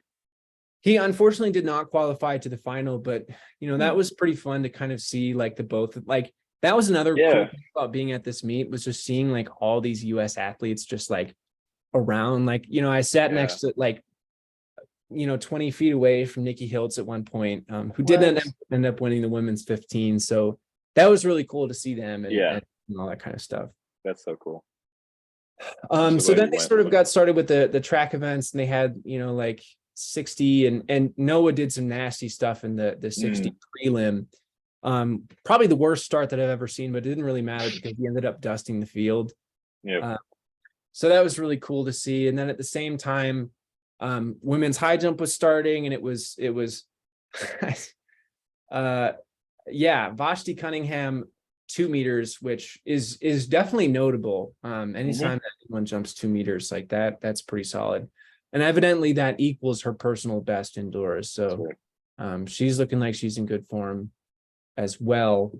Speaker 1: He unfortunately did not qualify to the final, but you know, that was pretty fun to kind of see like the both, like that was another cool thing about being at this meet, was just seeing like all these US athletes just like around. Like, you know, I sat next to like, you know, 20 feet away from Nikki Hiltz at one point, who didn't end up winning the women's 15. So that was really cool to see them and all that kind of stuff.
Speaker 2: That's so cool.
Speaker 1: So then they sort of got started with the track events, and they had, you know, like 60, and Noah did some nasty stuff in the 60 prelim. Probably the worst start that I've ever seen, but it didn't really matter because he ended up dusting the field. So that was really cool to see. And then at the same time, women's high jump was starting, and it was Vashti Cunningham 2 meters, which is definitely notable. Anytime that anyone jumps 2 meters like that, that's pretty solid. And evidently that equals her personal best indoors. So she's looking like she's in good form as well.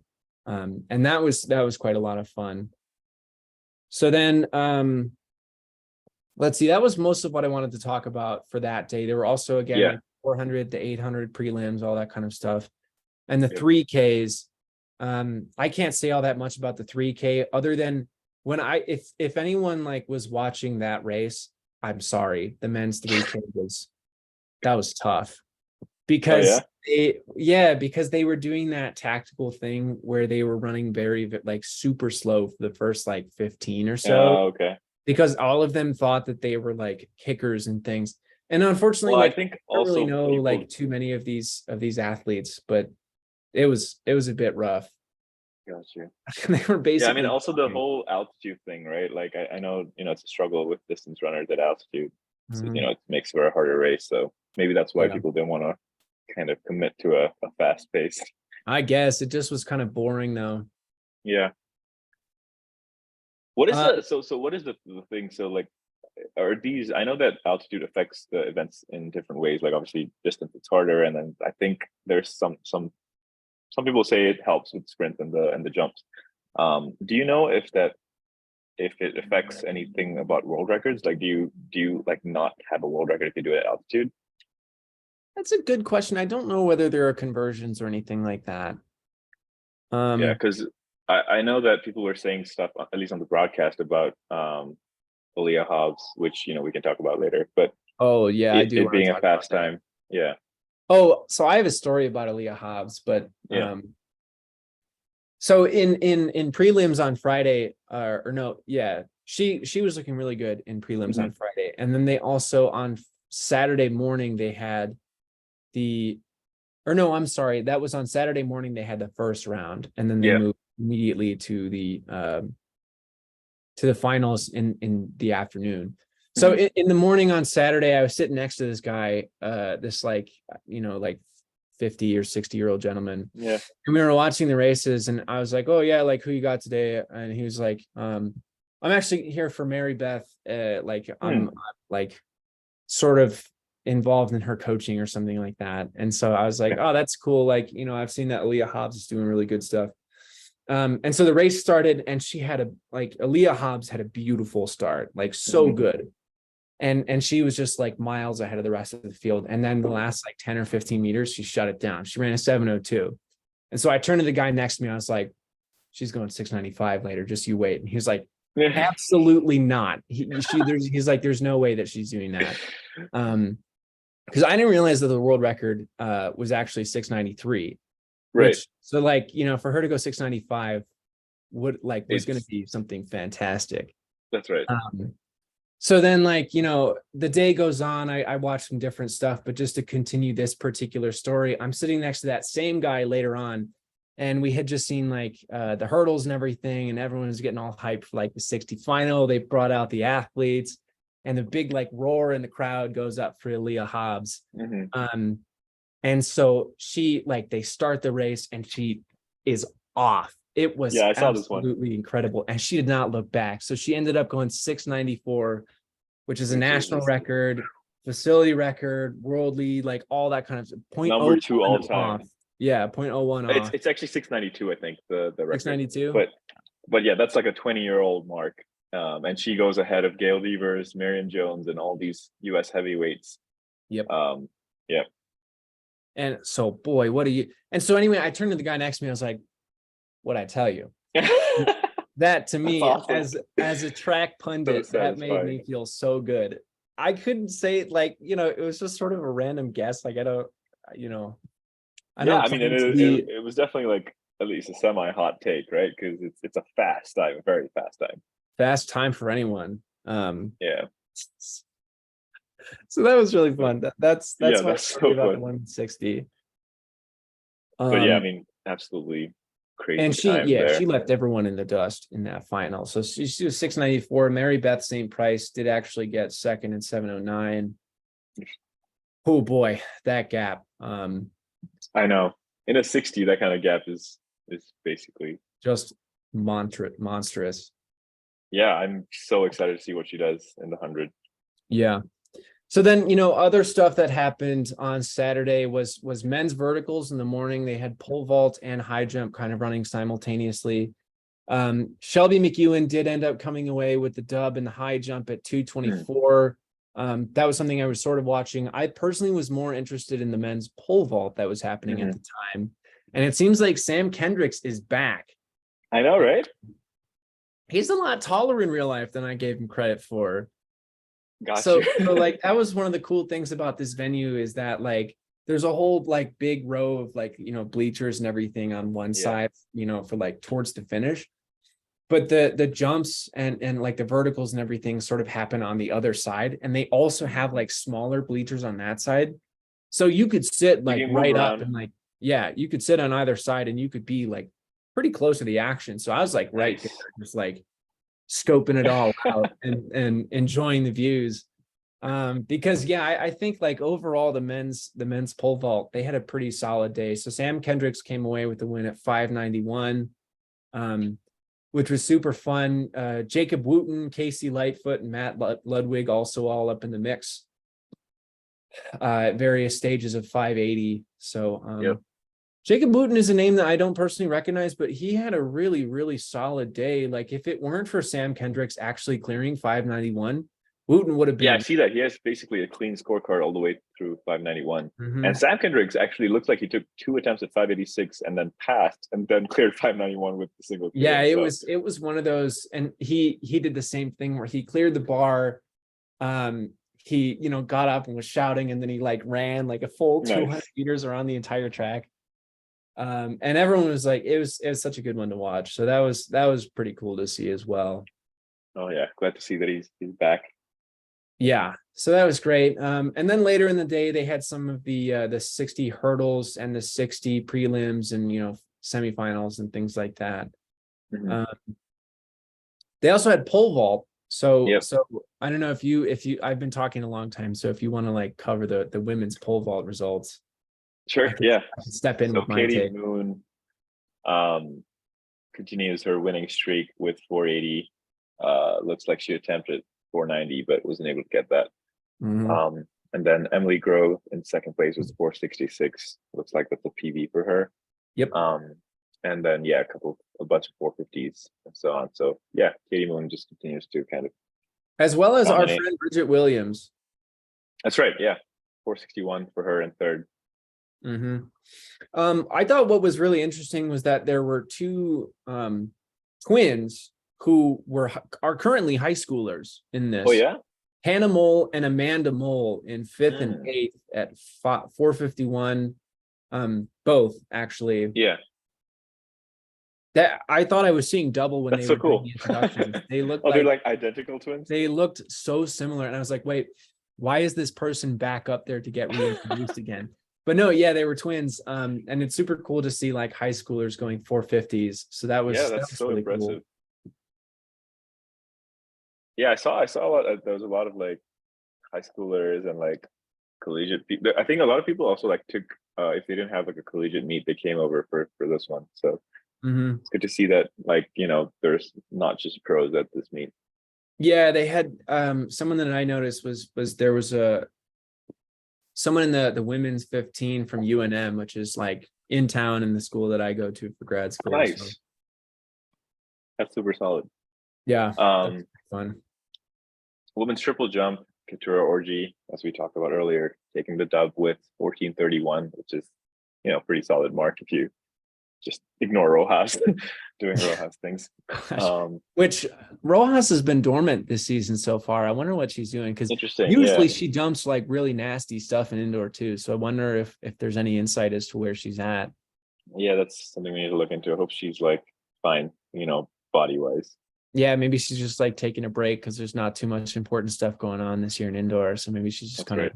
Speaker 1: And that was quite a lot of fun. So then let's see, that was most of what I wanted to talk about for that day. There were also, again, like 400 to 800 prelims, all that kind of stuff. And the 3Ks, I can't say all that much about the 3K other than when if anyone like was watching that race, I'm sorry, the men's 3K was tough because because they were doing that tactical thing where they were running very like super slow for the first like 15 or so. Because all of them thought that they were like kickers and things. And unfortunately, like,
Speaker 2: I think
Speaker 1: I don't really know like too many of these athletes, but it was a bit rough.
Speaker 2: Got you.
Speaker 1: They were basically.
Speaker 2: I mean, also the whole altitude thing, right? Like I know, you know, it's a struggle with distance runners at altitude. So, you know, it makes for a harder race. So maybe that's why people didn't want to kind of commit to a fast pace.
Speaker 1: I guess it just was kind of boring though.
Speaker 2: Yeah. What is so what is the thing? So like, are these, I know that altitude affects the events in different ways, like obviously distance it's harder, and then I think there's some people say it helps with sprint and the jumps. Do you know if it affects anything about world records? Like do you like not have a world record if you do it at altitude?
Speaker 1: That's a good question. I don't know whether there are conversions or anything like that.
Speaker 2: Yeah, because I know that people were saying stuff, at least on the broadcast, about Aaliyah Hobbs, which, you know, we can talk about later. But
Speaker 1: I do.
Speaker 2: It being a fast time. Yeah.
Speaker 1: Oh, so I have a story about Aaliyah Hobbs, but so in prelims on Friday, she was looking really good in prelims on Friday, and then they also on Saturday morning they had that was on Saturday morning they had the first round, and then they moved immediately to the finals in the afternoon. So in the morning on Saturday, I was sitting next to this guy, this like, you know, like 50 or 60-year-old gentleman. Yeah. And we were watching the races, and I was like, oh yeah, like who you got today? And he was like, I'm actually here for Mary Beth. I'm like sort of involved in her coaching or something like that. And so I was like, oh, that's cool. Like, you know, I've seen that Aaliyah Hobbs is doing really good stuff. And so the race started, and she had Aaliyah Hobbs had a beautiful start, like so good. And she was just like miles ahead of the rest of the field. And then the last like 10 or 15 meters, she shut it down. She ran a 7:02. And so I turned to the guy next to me. I was like, she's going 6:95 later. Just you wait. And he was like, absolutely not. He's like, there's no way that she's doing that. Because I didn't realize that the world record was actually 6:93.
Speaker 2: Right.
Speaker 1: So like, for her to go 6:95 was going to be something fantastic.
Speaker 2: That's right.
Speaker 1: So then the day goes on, I watch some different stuff, but just to continue this particular story, I'm sitting next to that same guy later on, and we had just seen the hurdles and everything, and everyone was getting all hyped for the 60 final. They brought out the athletes, and the big roar in the crowd goes up for Aaliyah Hobbs. And so she they start the race, and she is off. It was
Speaker 2: I saw this one.
Speaker 1: Absolutely incredible. And she did not look back. So she ended up going 6:94, which is a national record, facility record, world lead, all that kind of
Speaker 2: number 2 all time.
Speaker 1: Yeah, 0.01 off.
Speaker 2: It's actually 6:92, I think, the record.
Speaker 1: 6:92?
Speaker 2: But yeah, that's like a 20-year-old mark. And she goes ahead of Gail Devers, Marion Jones, and all these US heavyweights.
Speaker 1: Yep.
Speaker 2: Yep.
Speaker 1: And so, boy, and so anyway, I turned to the guy next to me. I was like, what'd I tell you? That to me, awesome. as a track pundit, so that made me feel so good. I couldn't say it it was just sort of a random guess. I mean,
Speaker 2: it was definitely at least a semi-hot take, right? Because it's a fast time, a very fast time.
Speaker 1: Fast time for anyone.
Speaker 2: Yeah.
Speaker 1: So that was really fun. That's
Speaker 2: so fun.
Speaker 1: 160.
Speaker 2: But yeah, I mean, absolutely crazy.
Speaker 1: And she left everyone in the dust in that final. So she was 6:94. Mary Beth St. Price did actually get second in 7:09. Oh boy, that gap.
Speaker 2: I know. In a 60, that kind of gap is basically
Speaker 1: just monstrous.
Speaker 2: Yeah, I'm so excited to see what she does in the 100.
Speaker 1: Yeah. So then, other stuff that happened on Saturday was men's verticals in the morning. They had pole vault and high jump kind of running simultaneously. Shelby McEwen did end up coming away with the dub in the high jump at 2:24. That was something I was sort of watching. I personally was more interested in the men's pole vault that was happening at the time. And it seems like Sam Kendricks is back.
Speaker 2: I know, right?
Speaker 1: He's a lot taller in real life than I gave him credit for.
Speaker 2: Gotcha.
Speaker 1: So that was one of the cool things about this venue is that there's a whole big row of bleachers and everything on one side, for towards the finish. But the jumps and the verticals and everything sort of happen on the other side. And they also have smaller bleachers on that side. So you could sit right up and you could sit on either side and you could be pretty close to the action. So I was right there, just scoping it all out and enjoying the views. Because I think overall the men's pole vault, they had a pretty solid day. So Sam Kendricks came away with the win at 5:91, which was super fun. Jacob Wooten, Casey Lightfoot, and Matt Ludwig also all up in the mix at various stages of 580. So Jacob Wooten is a name that I don't personally recognize, but he had a really, really solid day. If it weren't for Sam Kendricks actually clearing 591, Wooten would have been.
Speaker 2: Yeah, I see that. He has basically a clean scorecard all the way through 591. And Sam Kendricks actually looks like he took 2 attempts at 586 and then passed and then cleared 591 with the single clear.
Speaker 1: Yeah, it was one of those. And he did the same thing where he cleared the bar. He, got up and was shouting, and then he ran a full 200 meters around the entire track. And everyone was it was such a good one to watch. So that was pretty cool to see as well.
Speaker 2: Oh yeah, glad to see that he's back.
Speaker 1: Yeah, so that was great. And then later in the day, they had some of the 60 hurdles and the 60 prelims and semifinals and things like that. They also had pole vault. So I don't know if you I've been talking a long time. So if you want to cover the women's pole vault results.
Speaker 2: Sure.
Speaker 1: I can step in with my
Speaker 2: Katie
Speaker 1: take.
Speaker 2: Moon continues her winning streak with 480. Looks like she attempted 490, but wasn't able to get that. And then Emily Grove in second place was 466. Looks like that's a PB for her.
Speaker 1: Yep.
Speaker 2: And then a bunch of 450s and so on. So yeah, Katie Moon just continues to kind of
Speaker 1: As well as
Speaker 2: dominate.
Speaker 1: our friend Bridget Williams.
Speaker 2: That's right. Yeah, 461 for her in third.
Speaker 1: I thought what was really interesting was that there were two twins who are currently high schoolers in this.
Speaker 2: Oh yeah,
Speaker 1: Hannah Mole and Amanda Mole in fifth and eighth at 451. Both actually.
Speaker 2: Yeah.
Speaker 1: That I thought I was seeing double when
Speaker 2: That's
Speaker 1: they
Speaker 2: so
Speaker 1: were
Speaker 2: cool.
Speaker 1: doing the introductions. They looked
Speaker 2: they're like identical twins.
Speaker 1: They looked so similar, and I was like, wait, why is this person back up there to get reintroduced again? But no, yeah, they were twins. And it's super cool to see like high schoolers going 450s. So that's
Speaker 2: so
Speaker 1: really
Speaker 2: impressive.
Speaker 1: cool.
Speaker 2: Yeah, I saw a lot. There was a lot of like high schoolers and like collegiate people. I think a lot of people also like took if they didn't have like a collegiate meet, they came over for this one. So it's good to see that like there's not just pros at this meet.
Speaker 1: Yeah, they had someone that I noticed was there was someone in the women's 15 from UNM, which is like in town in the school that I go to for grad school.
Speaker 2: Nice.
Speaker 1: So.
Speaker 2: That's super solid.
Speaker 1: Yeah. That's fun.
Speaker 2: Women's triple jump, Katura Orji, as we talked about earlier, taking the dub with 14:31, which is pretty solid mark if you just ignore Rojas doing Rojas things.
Speaker 1: Which Rojas has been dormant this season so far. I wonder what she's doing, because usually she jumps like really nasty stuff in indoor too. So I wonder if there's any insight as to where she's at.
Speaker 2: Yeah, that's something we need to look into. I hope she's like fine, body wise.
Speaker 1: Yeah, maybe she's just like taking a break because there's not too much important stuff going on this year in indoor. So maybe she's just kind of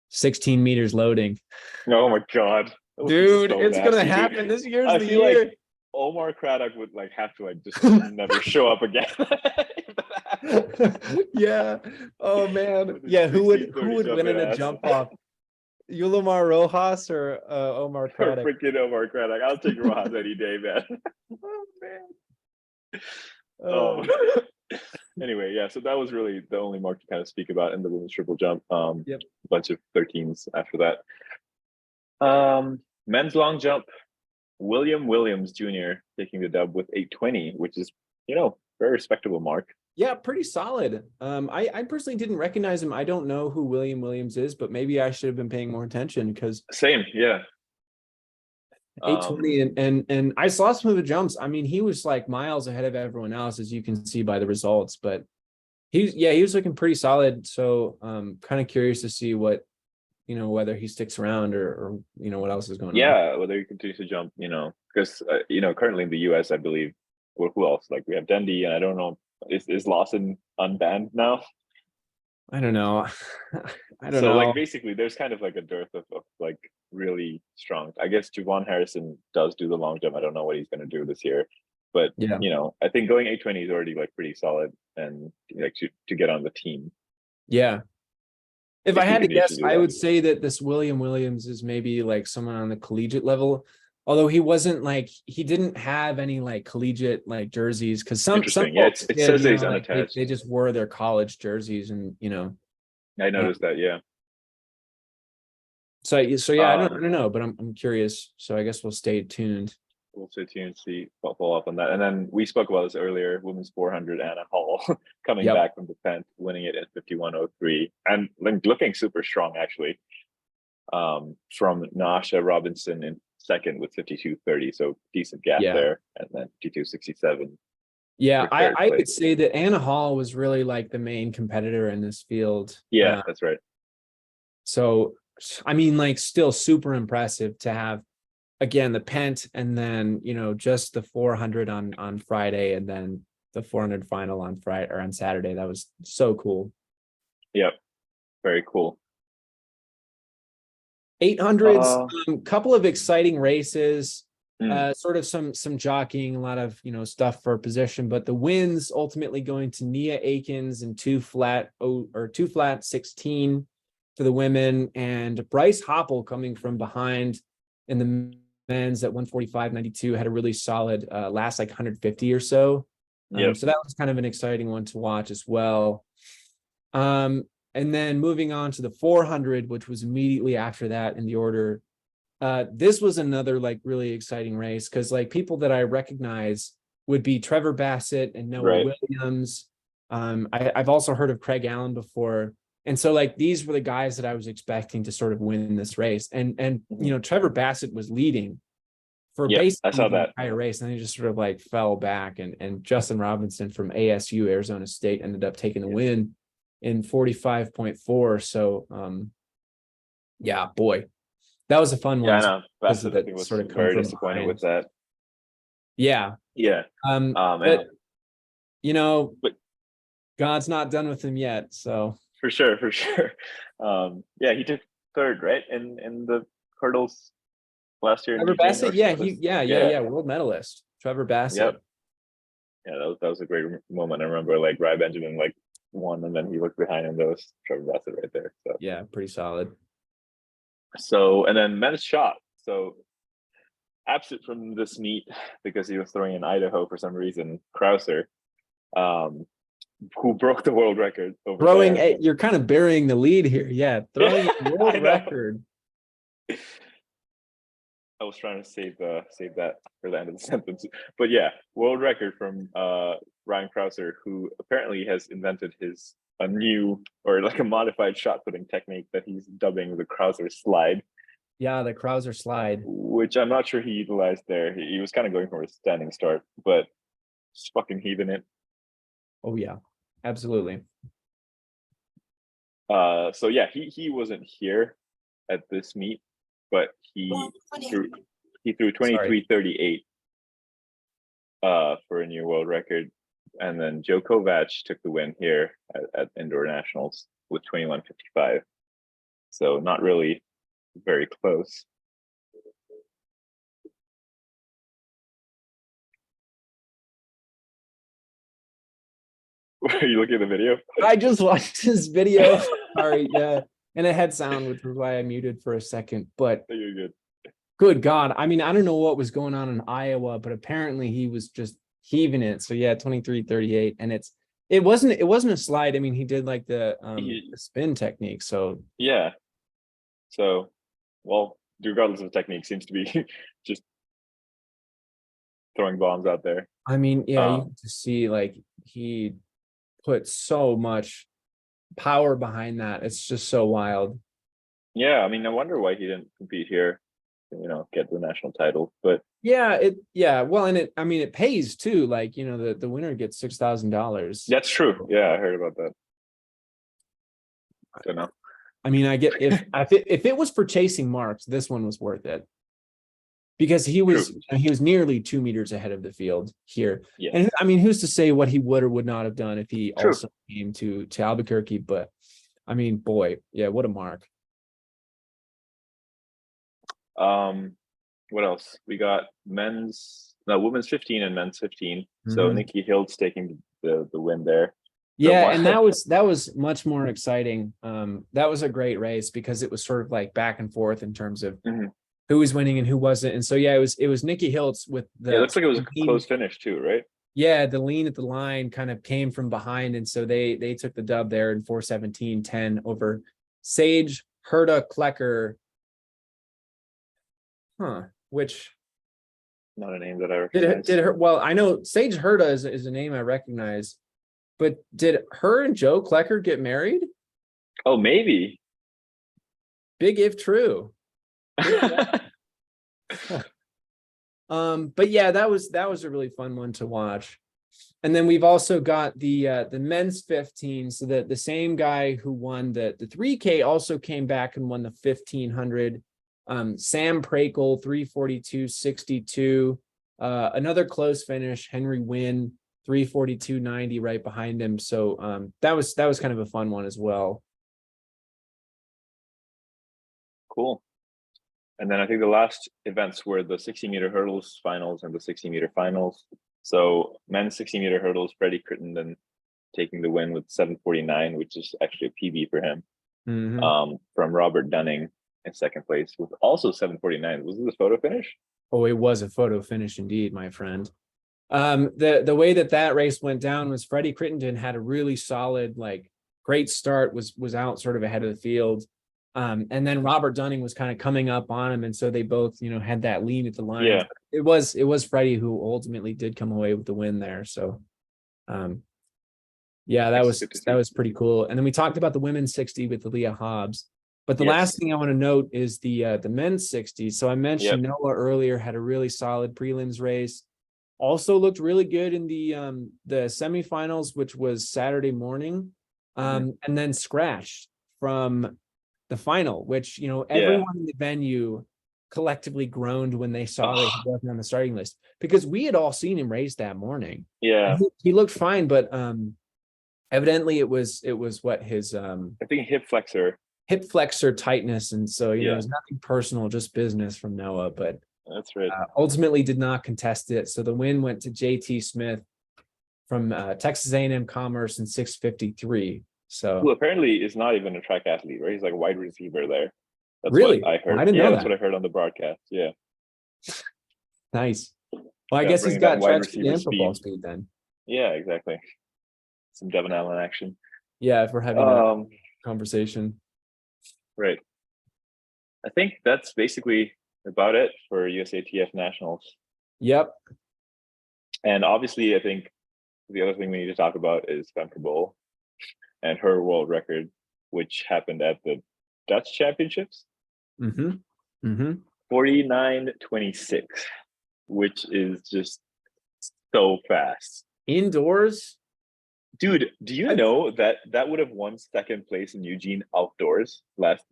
Speaker 1: 16 meters loading.
Speaker 2: Oh my God.
Speaker 1: Dude, so it's gonna happen. This year's the year.
Speaker 2: Like Omar Craddock would like have to like just never show up again.
Speaker 1: Yeah. Oh man. Yeah. Who would win in a jump off? Yulimar Rojas or Omar Craddock?
Speaker 2: Freaking Omar Craddock. I'll take Rojas any day, man. Oh man. Oh. Anyway, yeah. So that was really the only mark to kind of speak about in the women's triple jump. A bunch of 13s after that. Men's long jump, William Williams Jr. taking the dub with 820, which is, very respectable mark.
Speaker 1: Yeah, pretty solid. I personally didn't recognize him. I don't know who William Williams is, but maybe I should have been paying more attention because
Speaker 2: same, yeah.
Speaker 1: 820 and I saw some of the jumps. I mean, he was like miles ahead of everyone else, as you can see by the results, but he was looking pretty solid. So kind of curious to see what whether he sticks around or what else is going on.
Speaker 2: Yeah, whether he continues to jump, because currently in the US, I believe, who else? Like we have Dundee, and I don't know, is Lawson unbanned now?
Speaker 1: I don't know. I don't know.
Speaker 2: So like basically, there's kind of like a dearth of like really strong. I guess Javon Harrison does do the long jump. I don't know what he's going to do this year, but I think going 820 is already like pretty solid, and like to get on the team.
Speaker 1: Yeah. If I had to guess, I would say that this William Williams is maybe like someone on the collegiate level, although he wasn't like, he didn't have any like collegiate like jerseys, because some folks,
Speaker 2: it says he's unattached.
Speaker 1: They just wore their college jerseys, and
Speaker 2: I noticed that, yeah.
Speaker 1: So yeah, I don't know, but I'm curious. So I guess we'll stay tuned.
Speaker 2: We'll stay tuned, see, follow up on that. And then we spoke about this earlier, women's 400, Anna Hall coming back from the 10th, winning it at 51.03, and looking super strong, actually, from Nasha Robinson in second with 52.30, so decent gap there, and then 52.67.
Speaker 1: Yeah, I would say that Anna Hall was really like the main competitor in this field.
Speaker 2: Yeah, that's right.
Speaker 1: So, I mean, like still super impressive to have, again, the pent, and then just the 400 on Friday, and then the 400 final on Friday or on Saturday. That was so cool.
Speaker 2: Yep, very cool.
Speaker 1: 800s, couple of exciting races, sort of some jockeying, a lot of stuff for position, but the wins ultimately going to Nia Akins and 2 flat 16 for the women, and Bryce Hoppel coming from behind in the men's at 145.92, had a really solid last like 150 or so. So that was kind of an exciting one to watch as well. And then moving on to the 400, which was immediately after that in the order, this was another like really exciting race because like people that I recognize would be Trevor Bassett and Noah Williams. I've also heard of Craig Allen before. And so like these were the guys that I was expecting to sort of win this race. And you know, Trevor Bassett was leading for basically the entire race, and he just sort of like fell back. And Justin Robinson from ASU, Arizona State, ended up taking the win in 45.4. So yeah, boy, that was a fun one.
Speaker 2: Yeah, I know. Bassett, I think, was sort of very disappointed with that.
Speaker 1: Yeah.
Speaker 2: Yeah.
Speaker 1: But you know, God's not done with him yet. So
Speaker 2: for sure. Yeah, he took third, right? In the hurdles last year.
Speaker 1: Trevor Bassett, yeah, world medalist. Trevor Bassett.
Speaker 2: Yep. Yeah, that was a great moment. I remember like Ry Benjamin like won, and then he looked behind him. There was Trevor Bassett right there. So
Speaker 1: yeah, pretty solid.
Speaker 2: So, and then men's shot. So absent from this meet because he was throwing in Idaho for some reason, Krauser, who broke the world record over
Speaker 1: throwing
Speaker 2: there.
Speaker 1: You're kind of burying the lead here. Yeah, throwing a world record.
Speaker 2: I was trying to save that for the end of the sentence. But yeah, world record from Ryan Krauser, who apparently has invented a new or like a modified shot putting technique that he's dubbing the Krauser slide.
Speaker 1: Yeah, the Krauser slide,
Speaker 2: which I'm not sure he utilized there. He was kind of going for a standing start, but just fucking heaving it.
Speaker 1: Oh yeah, absolutely.
Speaker 2: So yeah, he wasn't here at this meet, but he threw 23:38 for a new world record. And then Joe Kovac took the win here at Indoor Nationals with 21:55. So not really very close. Are you looking at the video?
Speaker 1: I just watched this video. Sorry, yeah. And it had sound, which was why I muted for a second. But
Speaker 2: you're good.
Speaker 1: Good God. I mean, I don't know what was going on in Iowa, but apparently he was just heaving it. So yeah, 23:38. And it wasn't a slide. I mean, he did like the spin technique. So
Speaker 2: yeah. So well, regardless of technique, seems to be just throwing bombs out there.
Speaker 1: I mean, yeah, you can just see like he put so much power behind that. It's just so wild.
Speaker 2: Yeah, I mean, I wonder why he didn't compete here, get the national title. But
Speaker 1: well, and it pays too. Like, the winner gets $6,000.
Speaker 2: That's true. Yeah, I heard about that. I don't know.
Speaker 1: I mean, I get if it was for chasing marks, this one was worth it. Because he was nearly 2 meters ahead of the field here. Yeah. And I mean, who's to say what he would or would not have done if he also came to Albuquerque? But I mean, boy, yeah, what a mark.
Speaker 2: What else? We got women's 15 and men's 15. Mm-hmm. So Nikki Hiltz taking the win there.
Speaker 1: Yeah, and that was much more exciting. That was a great race because it was sort of like back and forth in terms of who was winning and who wasn't. And so, yeah, it was Nikki Hiltz with
Speaker 2: it looks like it was a close finish too, right?
Speaker 1: Yeah, the lean at the line kind of came from behind. And so they took the dub there in 4:17.10 over Sage Herta Klecker. Which
Speaker 2: not a name that I recognize.
Speaker 1: Did her well, I know Sage Herta is a name I recognize, but did her and Joe Klecker get married?
Speaker 2: Oh, maybe.
Speaker 1: Big if true. But yeah, that was a really fun one to watch. And then we've also got the men's 15. So that the same guy who won the 3K also came back and won the 1500. Sam Prakel 3:42.62. Another close finish. Henry Wynn 3:42.90 right behind him. So that was kind of a fun one as well.
Speaker 2: Cool. And then I think the last events were the 60-meter hurdles finals and the 60-meter finals. So men's 60-meter hurdles, Freddie Crittenden taking the win with 7:49, which is actually a PB for him. Mm-hmm. From Robert Dunning in second place with also 7:49. Was it a photo finish?
Speaker 1: Oh, it was a photo finish indeed, my friend. The way that race went down was Freddie Crittenden had a really solid, like, great start, was out sort of ahead of the field. And then Robert Dunning was kind of coming up on him, and so they both, had that lean at the line.
Speaker 2: Yeah.
Speaker 1: It was Freddie who ultimately did come away with the win there. So, yeah, that was pretty cool. And then we talked about the women's 60 with Leah Hobbs. But the last thing I want to note is the men's 60. So I mentioned Noah earlier had a really solid prelims race. Also looked really good in the semifinals, which was Saturday morning, and then scratched from the final, which everyone in the venue collectively groaned when they saw that he wasn't on the starting list, because we had all seen him race that morning.
Speaker 2: Yeah,
Speaker 1: he looked fine, but evidently it was what his
Speaker 2: I think hip flexor
Speaker 1: tightness, and so it was nothing personal, just business from Noah. But
Speaker 2: that's right.
Speaker 1: Ultimately did not contest it, so the win went to JT Smith from Texas A&M Commerce in 6:53. So
Speaker 2: who apparently is not even a track athlete, right? He's like a wide receiver there. That's
Speaker 1: really
Speaker 2: what I heard.
Speaker 1: I didn't know
Speaker 2: that's
Speaker 1: that.
Speaker 2: what I heard on the broadcast. Yeah.
Speaker 1: Nice. Well, I guess he's got track speed and football speed then.
Speaker 2: Yeah, exactly. Some Devin Allen action.
Speaker 1: Yeah, if we're having a conversation.
Speaker 2: Right. I think that's basically about it for USATF Nationals.
Speaker 1: Yep.
Speaker 2: And obviously, I think the other thing we need to talk about is Femke Bol and her world record, which happened at the Dutch Championships. 49:26, which is just so fast.
Speaker 1: Indoors?
Speaker 2: Dude, do you know that would have won second place in Eugene outdoors last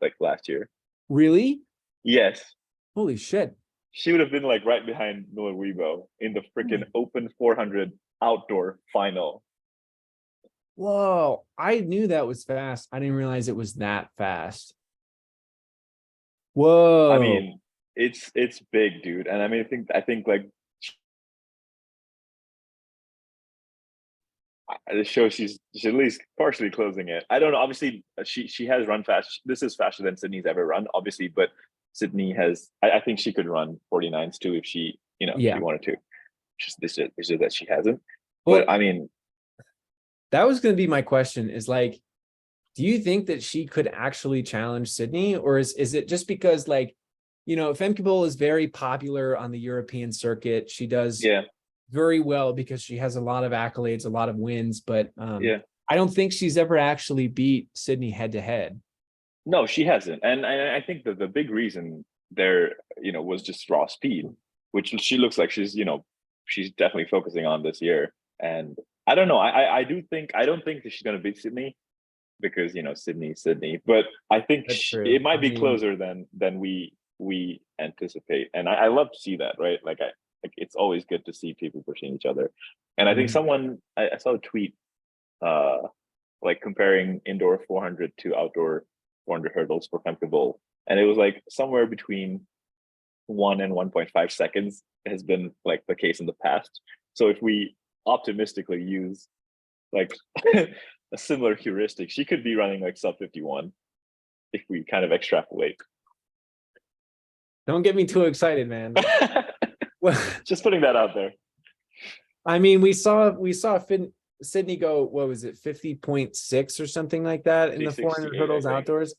Speaker 2: year?
Speaker 1: Really?
Speaker 2: Yes.
Speaker 1: Holy shit.
Speaker 2: She would have been like right behind Miller Weibo in the freaking Open 400 outdoor final.
Speaker 1: Whoa, I knew that was fast. I didn't realize it was that fast. Whoa.
Speaker 2: I mean, it's big, dude. And I mean, I think like it shows she's at least partially closing it. I don't know. Obviously, she has run fast. This is faster than Sydney's ever run, obviously, but Sydney has. I think she could run 49s too if she, if she wanted to. It's just that she hasn't. But I mean,
Speaker 1: that was going to be my question. Is like, do you think that she could actually challenge Sydney, or is it just because Femke Bol is very popular on the European circuit? She does very well because she has a lot of accolades, a lot of wins, but I don't think she's ever actually beat Sydney head to head.
Speaker 2: No, she hasn't. And I think that the big reason there, was just raw speed, which she looks like she's definitely focusing on this year. And I don't know. I don't think that she's going to beat Sydney because, Sydney, but I think it might be closer than we anticipate. And I love to see that, right? Like it's always good to see people pushing each other. And I think I saw a tweet, like comparing indoor 400 to outdoor 400 hurdles for Femke Bol. And it was like somewhere between 1 and 1.5 seconds has been like the case in the past. So if we optimistically use like a similar heuristic, she could be running like sub 51 if we kind of extrapolate.
Speaker 1: Don't get me too excited, man.
Speaker 2: Well, just putting that out there.
Speaker 1: I mean, we saw Sydney go, what was it, 50.6 or something like that in the 400 hurdles outdoors.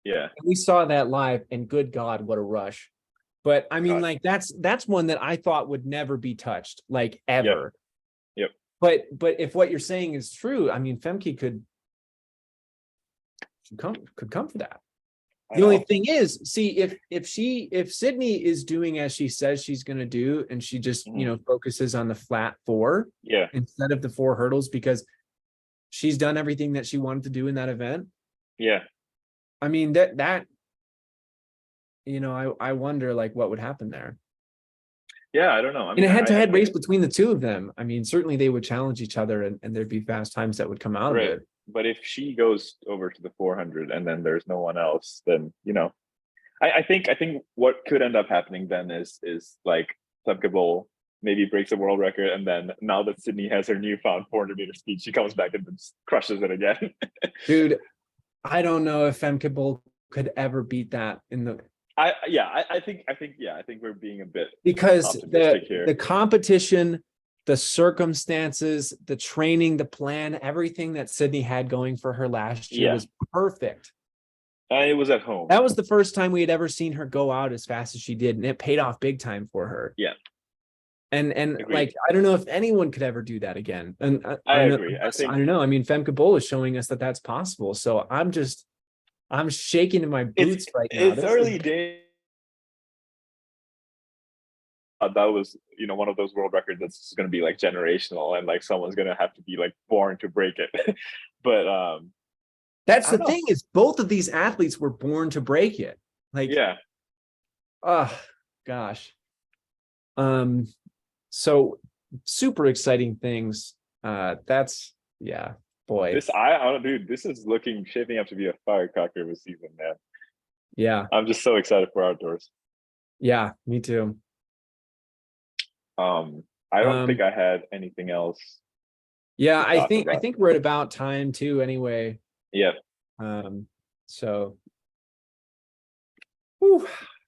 Speaker 2: Yeah.
Speaker 1: And we saw that live, and good God, what a rush. But I mean, like that's one that I thought would never be touched, like ever.
Speaker 2: Yep.
Speaker 1: But if what you're saying is true, I mean, Femke could come for that. The only thing is, see, if Sydney is doing as she says she's going to do, and she just focuses on the flat 4 instead of the 4 hurdles, because she's done everything that she wanted to do in that event.
Speaker 2: Yeah.
Speaker 1: I mean, that I wonder like what would happen there.
Speaker 2: Yeah, I don't know. I mean,
Speaker 1: in a head-to-head race between the two of them, I mean, certainly they would challenge each other, and there'd be fast times that would come out of it.
Speaker 2: But if she goes over to the 400 and then there's no one else, then I think what could end up happening then is like Femke Bol maybe breaks a world record, and then now that Sydney has her newfound 400 meter speed, she comes back and crushes it again.
Speaker 1: Dude, I don't know if Femke Bol could ever beat that in the.
Speaker 2: I think we're being a bit
Speaker 1: because the competition, the circumstances, the training, the plan, everything that Sydney had going for her last year was perfect.
Speaker 2: And it was at home.
Speaker 1: That was the first time we had ever seen her go out as fast as she did, and it paid off big time for her.
Speaker 2: Yeah.
Speaker 1: And
Speaker 2: Agreed.
Speaker 1: like, I don't know if anyone could ever do that again. And
Speaker 2: I agree. I think
Speaker 1: I don't know. I mean, Femke Bol is showing us that that's possible. So I'm shaking in my boots right now.
Speaker 2: It's early days. That was, you know, one of those world records that's going to be like generational, and like someone's going to have to be like born to break it. But
Speaker 1: that's the thing, is both of these athletes were born to break it. Like,
Speaker 2: yeah.
Speaker 1: Oh gosh. So super exciting things. That's, yeah, boy.
Speaker 2: This is shaping up to be a firecracker of a season, man.
Speaker 1: Yeah.
Speaker 2: I'm just so excited for outdoors.
Speaker 1: Yeah, me too.
Speaker 2: I don't think I had anything else.
Speaker 1: Yeah, I think we're at about time too anyway.
Speaker 2: Yeah.
Speaker 1: So whew,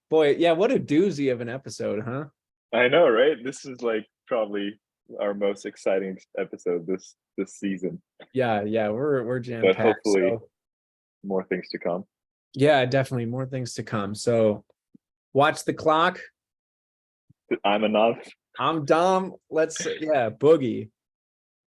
Speaker 1: boy, yeah, what a doozy of an episode, huh?
Speaker 2: I know, right? This is like probably our most exciting episode this season.
Speaker 1: Yeah, we're jam-packed.
Speaker 2: But hopefully more things to come.
Speaker 1: Yeah, definitely more things to come. So watch the clock.
Speaker 2: I'm Anav.
Speaker 1: I'm Dom. Let's boogie.